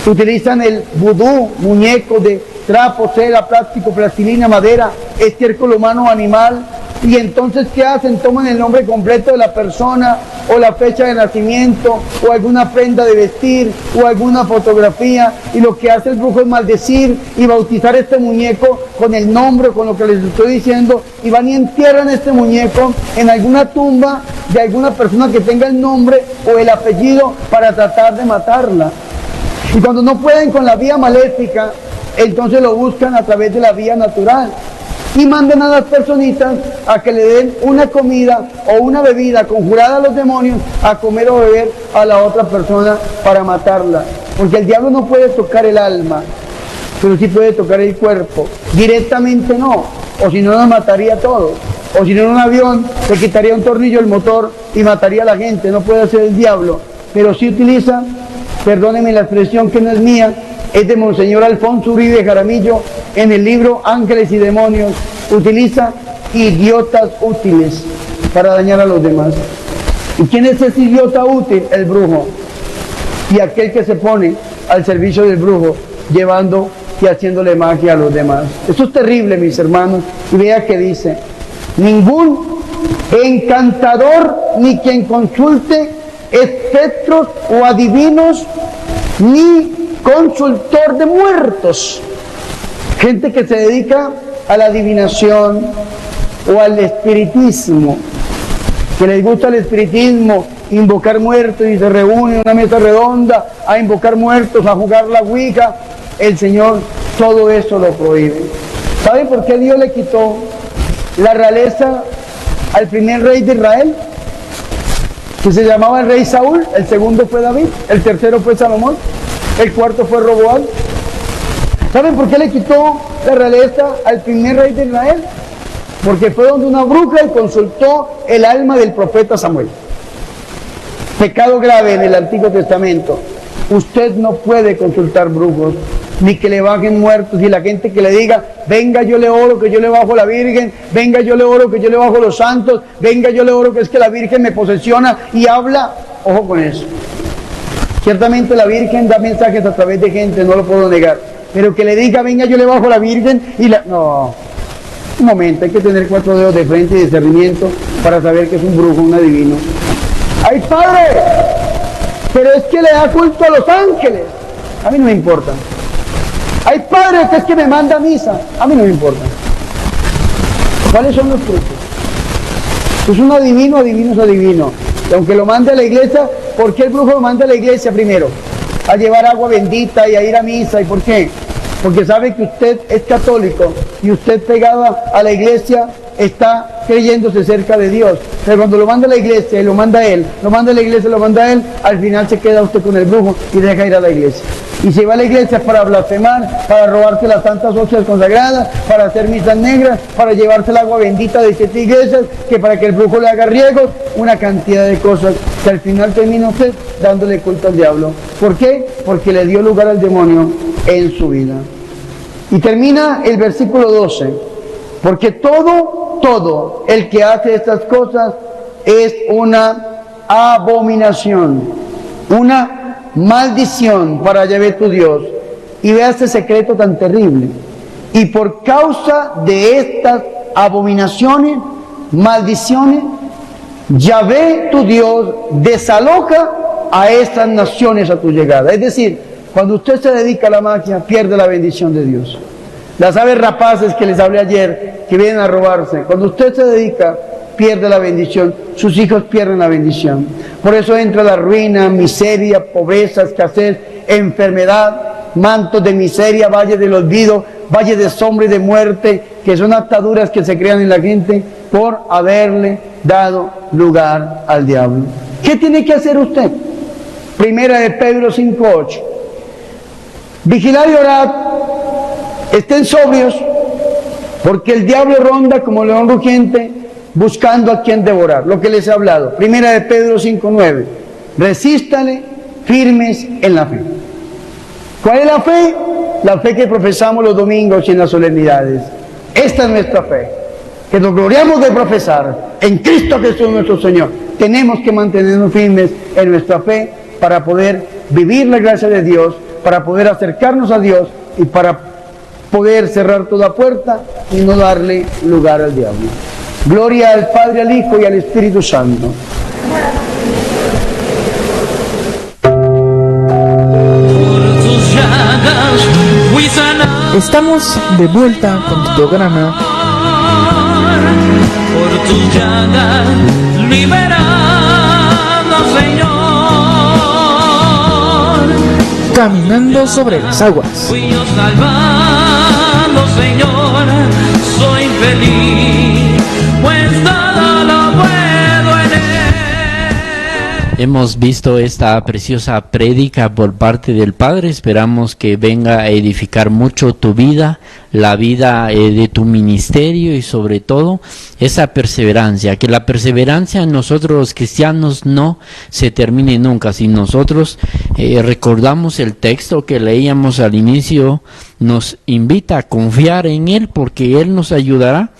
Utilizan el vudú, muñecos de trapo, seda, plástico, plastilina, madera, estiércol humano o animal. Y entonces, ¿qué hacen? Toman el nombre completo de la persona, o la fecha de nacimiento, o alguna prenda de vestir, o alguna fotografía, y lo que hace el brujo es maldecir y bautizar este muñeco con el nombre, con lo que les estoy diciendo, y van y entierran este muñeco en alguna tumba de alguna persona que tenga el nombre o el apellido para tratar de matarla. Y cuando no pueden con la vía maléfica, entonces lo buscan a través de la vía natural. Y mandan a las personitas a que le den una comida o una bebida conjurada a los demonios a comer o beber a la otra persona para matarla. Porque el diablo no puede tocar el alma, pero sí puede tocar el cuerpo. Directamente no, o si no nos mataría a todos. O si no, en un avión le quitaría un tornillo al motor y mataría a la gente. No puede hacer el diablo, pero sí utiliza, perdónenme la expresión que no es mía, es de Monseñor Alfonso Uribe Jaramillo en el libro Ángeles y Demonios. Utiliza idiotas útiles para dañar a los demás. ¿Y quién es ese idiota útil? El brujo. Y aquel que se pone al servicio del brujo, llevando y haciéndole magia a los demás. Esto es terrible, mis hermanos. Y vea que dice: ningún encantador ni quien consulte espectros o adivinos, ni consultor de muertos. Gente que se dedica a la adivinación o al espiritismo, que les gusta el espiritismo, invocar muertos, y se reúne en una mesa redonda a invocar muertos, a jugar la ouija. El Señor todo eso lo prohíbe. ¿Saben por qué Dios le quitó la realeza al primer rey de Israel? Que se llamaba el rey Saúl. El segundo fue David, el tercero fue Salomón, el cuarto fue Roboam. ¿Saben por qué le quitó la realeza al primer rey de Israel? Porque fue donde una bruja y consultó el alma del profeta Samuel. Pecado grave en el Antiguo Testamento. Usted no puede consultar brujos, ni que le bajen muertos, y la gente que le diga: venga, yo le oro, que yo le bajo la Virgen, venga, yo le oro, que yo le bajo los santos, venga, yo le oro, que es que la Virgen me posesiona y habla. Ojo con eso. Ciertamente la Virgen da mensajes a través de gente, no lo puedo negar, pero que le diga: venga, yo le bajo la Virgen y la... No, un momento, hay que tener 4 dedos de frente y discernimiento para saber que es un brujo, un adivino. ¡Ay, padre! Pero es que le da culto a los ángeles. A mí no me importa. ¡Ay, padre! Que es que me manda a misa. A mí no me importa. ¿Cuáles son los frutos? Es un adivino, adivino es adivino. Y aunque lo mande a la iglesia, ¿por qué el brujo lo manda a la iglesia primero? A llevar agua bendita y a ir a misa. ¿Y por qué? Porque sabe que usted es católico y usted pegado a la iglesia está creyéndose cerca de Dios. Pero cuando lo manda a la iglesia y lo manda a él, lo manda a la iglesia y lo manda a él, al final se queda usted con el brujo y deja ir a la iglesia. Y se va a la iglesia para blasfemar, para robarse las santas hostias consagradas, para hacer misas negras, para llevarse el agua bendita de 7 iglesias, que para que el brujo le haga riegos, una cantidad de cosas que al final termina usted dándole culto al diablo. ¿Por qué? Porque le dio lugar al demonio en su vida. Y termina el versículo 12. Porque todo el que hace estas cosas es una abominación, una maldición para Yahvé tu Dios. Y vea este secreto tan terrible. Y por causa de estas abominaciones, maldiciones, Yahvé tu Dios desaloja a estas naciones a tu llegada. Es decir, cuando usted se dedica a la magia, pierde la bendición de Dios. Las aves rapaces que les hablé ayer, que vienen a robarse, cuando usted se dedica, pierde la bendición, sus hijos pierden la bendición. Por eso entra la ruina, miseria, pobreza, escasez, enfermedad, mantos de miseria, valle del olvido, valle de sombra y de muerte, que son ataduras que se crean en la gente por haberle dado lugar al diablo. ¿Qué tiene que hacer usted? Primera de Pedro 5:8. Vigilad y orad, estén sobrios, porque el diablo ronda como león rugiente, buscando a quien devorar. Lo que les he hablado. Primera de Pedro 5:9. Resístale firmes en la fe. ¿Cuál es la fe? La fe que profesamos los domingos y en las solemnidades. Esta es nuestra fe, que nos gloriamos de profesar en Cristo Jesús nuestro Señor. Tenemos que mantenernos firmes en nuestra fe para poder vivir la gracia de Dios, para poder acercarnos a Dios y para poder cerrar toda puerta y no darle lugar al diablo. Gloria al Padre, al Hijo y al Espíritu Santo. Estamos de vuelta con tu programa Por tus llagas liberando, Señor. Caminando sobre las aguas. Fui yo salvando, Señor. Soy feliz, pues todo lo puedo en Él. Hemos visto esta preciosa prédica por parte del Padre. Esperamos que venga a edificar mucho tu vida, la vida de tu ministerio y sobre todo esa perseverancia. Que la perseverancia en nosotros los cristianos no se termine nunca. Si nosotros recordamos el texto que leíamos al inicio, nos invita a confiar en Él porque Él nos ayudará.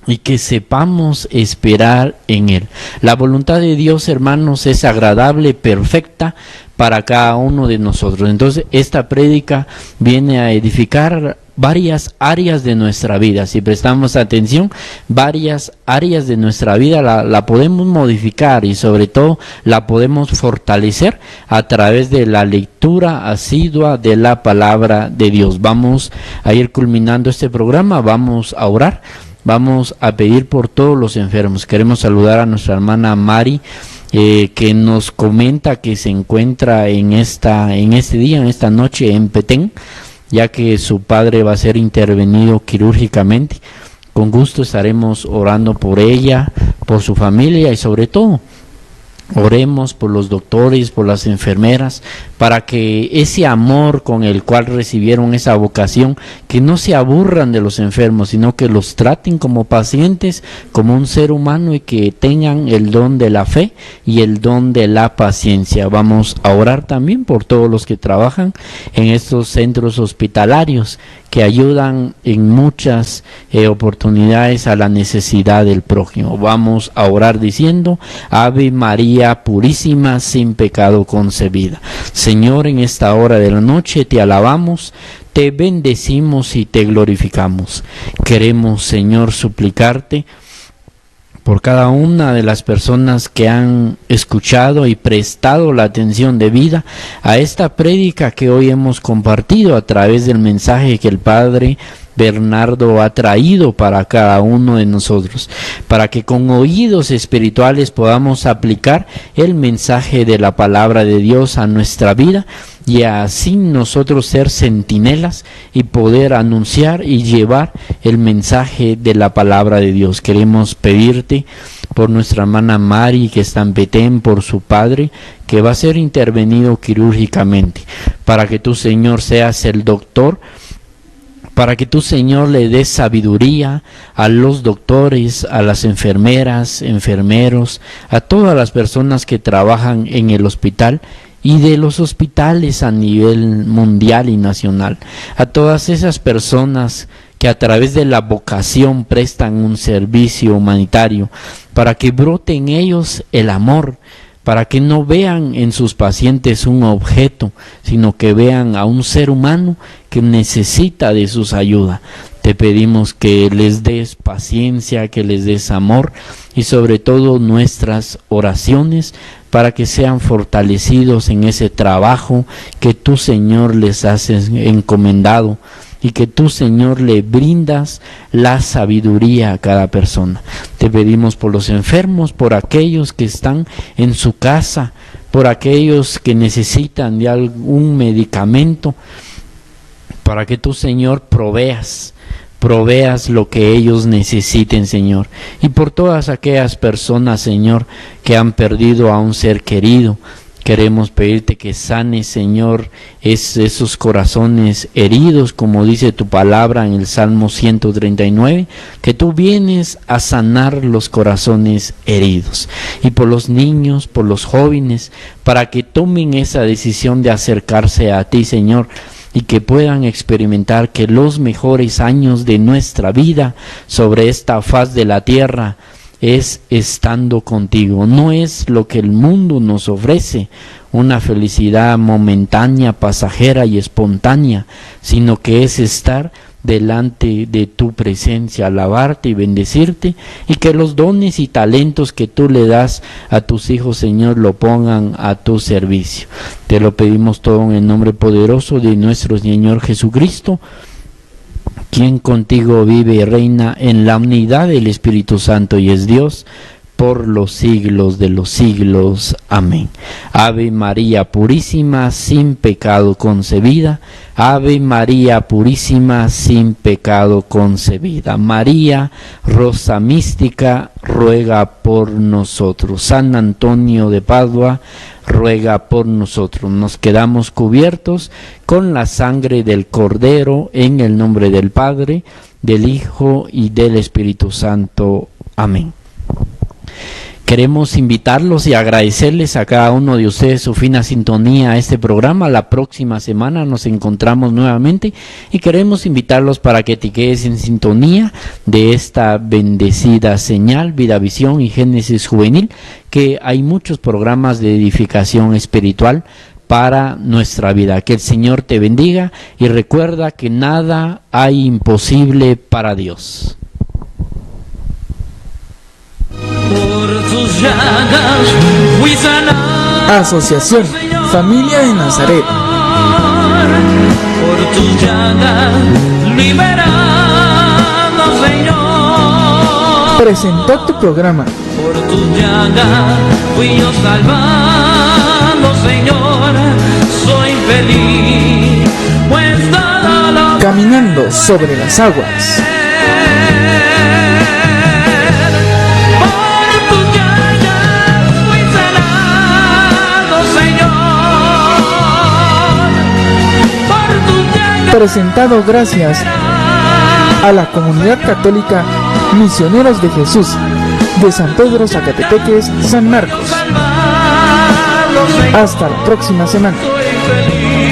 Y que sepamos esperar en Él. La voluntad de Dios, hermanos, es agradable, perfecta para cada uno de nosotros. Entonces, esta prédica viene a edificar varias áreas de nuestra vida. Si prestamos atención, varias áreas de nuestra vida la podemos modificar y sobre todo la podemos fortalecer a través de la lectura asidua de la palabra de Dios. Vamos a ir culminando este programa, vamos a orar. Vamos a pedir por todos los enfermos. Queremos saludar a nuestra hermana Mari, que nos comenta que se encuentra en este día, en esta noche en Petén, ya que su padre va a ser intervenido quirúrgicamente. Con gusto estaremos orando por ella, por su familia y sobre todo oremos por los doctores, por las enfermeras, para que ese amor con el cual recibieron esa vocación, que no se aburran de los enfermos, sino que los traten como pacientes, como un ser humano y que tengan el don de la fe y el don de la paciencia. Vamos a orar también por todos los que trabajan en estos centros hospitalarios, que ayudan en muchas oportunidades a la necesidad del prójimo. Vamos a orar diciendo: Ave María purísima, sin pecado concebida. Señor, en esta hora de la noche te alabamos, te bendecimos y te glorificamos. Queremos, Señor, suplicarte por cada una de las personas que han escuchado y prestado la atención debida a esta prédica que hoy hemos compartido a través del mensaje que el Padre Bernardo ha traído para cada uno de nosotros, para que con oídos espirituales podamos aplicar el mensaje de la palabra de Dios a nuestra vida y así nosotros ser centinelas y poder anunciar y llevar el mensaje de la palabra de Dios. Queremos pedirte por nuestra hermana Mari, que está en Petén, por su padre, que va a ser intervenido quirúrgicamente, para que tú, Señor, seas el doctor, para que tú, Señor, le des sabiduría a los doctores, a las enfermeras, enfermeros, a todas las personas que trabajan en el hospital y de los hospitales a nivel mundial y nacional, a todas esas personas que a través de la vocación prestan un servicio humanitario, para que brote en ellos el amor, para que no vean en sus pacientes un objeto, sino que vean a un ser humano que necesita de sus ayudas. Te pedimos que les des paciencia, que les des amor y sobre todo nuestras oraciones para que sean fortalecidos en ese trabajo que tú, Señor, les has encomendado, y que tú, Señor, le brindas la sabiduría a cada persona. Te pedimos por los enfermos, por aquellos que están en su casa, por aquellos que necesitan de algún medicamento, para que tú, Señor, proveas lo que ellos necesiten, Señor. Y por todas aquellas personas, Señor, que han perdido a un ser querido, Queremos pedirte que sanes, Señor, esos corazones heridos, como dice tu palabra en el Salmo 139, que tú vienes a sanar los corazones heridos. Y por los niños, por los jóvenes, para que tomen esa decisión de acercarse a ti, Señor, y que puedan experimentar que los mejores años de nuestra vida sobre esta faz de la tierra es estando contigo. No es lo que el mundo nos ofrece, una felicidad momentánea, pasajera y espontánea, sino que es estar delante de tu presencia, alabarte y bendecirte, y que los dones y talentos que tú le das a tus hijos, Señor, lo pongan a tu servicio. Te lo pedimos todo en el nombre poderoso de nuestro Señor Jesucristo, quien contigo vive y reina en la unidad del Espíritu Santo y es Dios por los siglos de los siglos. Amén. Ave María Purísima, sin pecado concebida. Ave María Purísima, sin pecado concebida. María, Rosa Mística, ruega por nosotros. San Antonio de Padua, ruega por nosotros. Nos quedamos cubiertos con la sangre del Cordero, en el nombre del Padre, del Hijo y del Espíritu Santo. Amén. Queremos invitarlos y agradecerles a cada uno de ustedes su fina sintonía a este programa. La próxima semana nos encontramos nuevamente y queremos invitarlos para que te quedes en sintonía de esta bendecida señal, Vida Visión y Génesis Juvenil, que hay muchos programas de edificación espiritual para nuestra vida. Que el Señor te bendiga y recuerda que nada hay imposible para Dios. Por tus llagas fui sanado, Asociación Familia de Nazaret. por tus llagas liberado, Señor. Presentó tu programa Por tus llagas fui yo salvado, Señor. Soy feliz, pues todo lo Caminando sobre las aguas. Presentado gracias a la Comunidad Católica Misioneros de Jesús de San Pedro Zacatepeques, San Marcos. Hasta la próxima semana. soy feliz.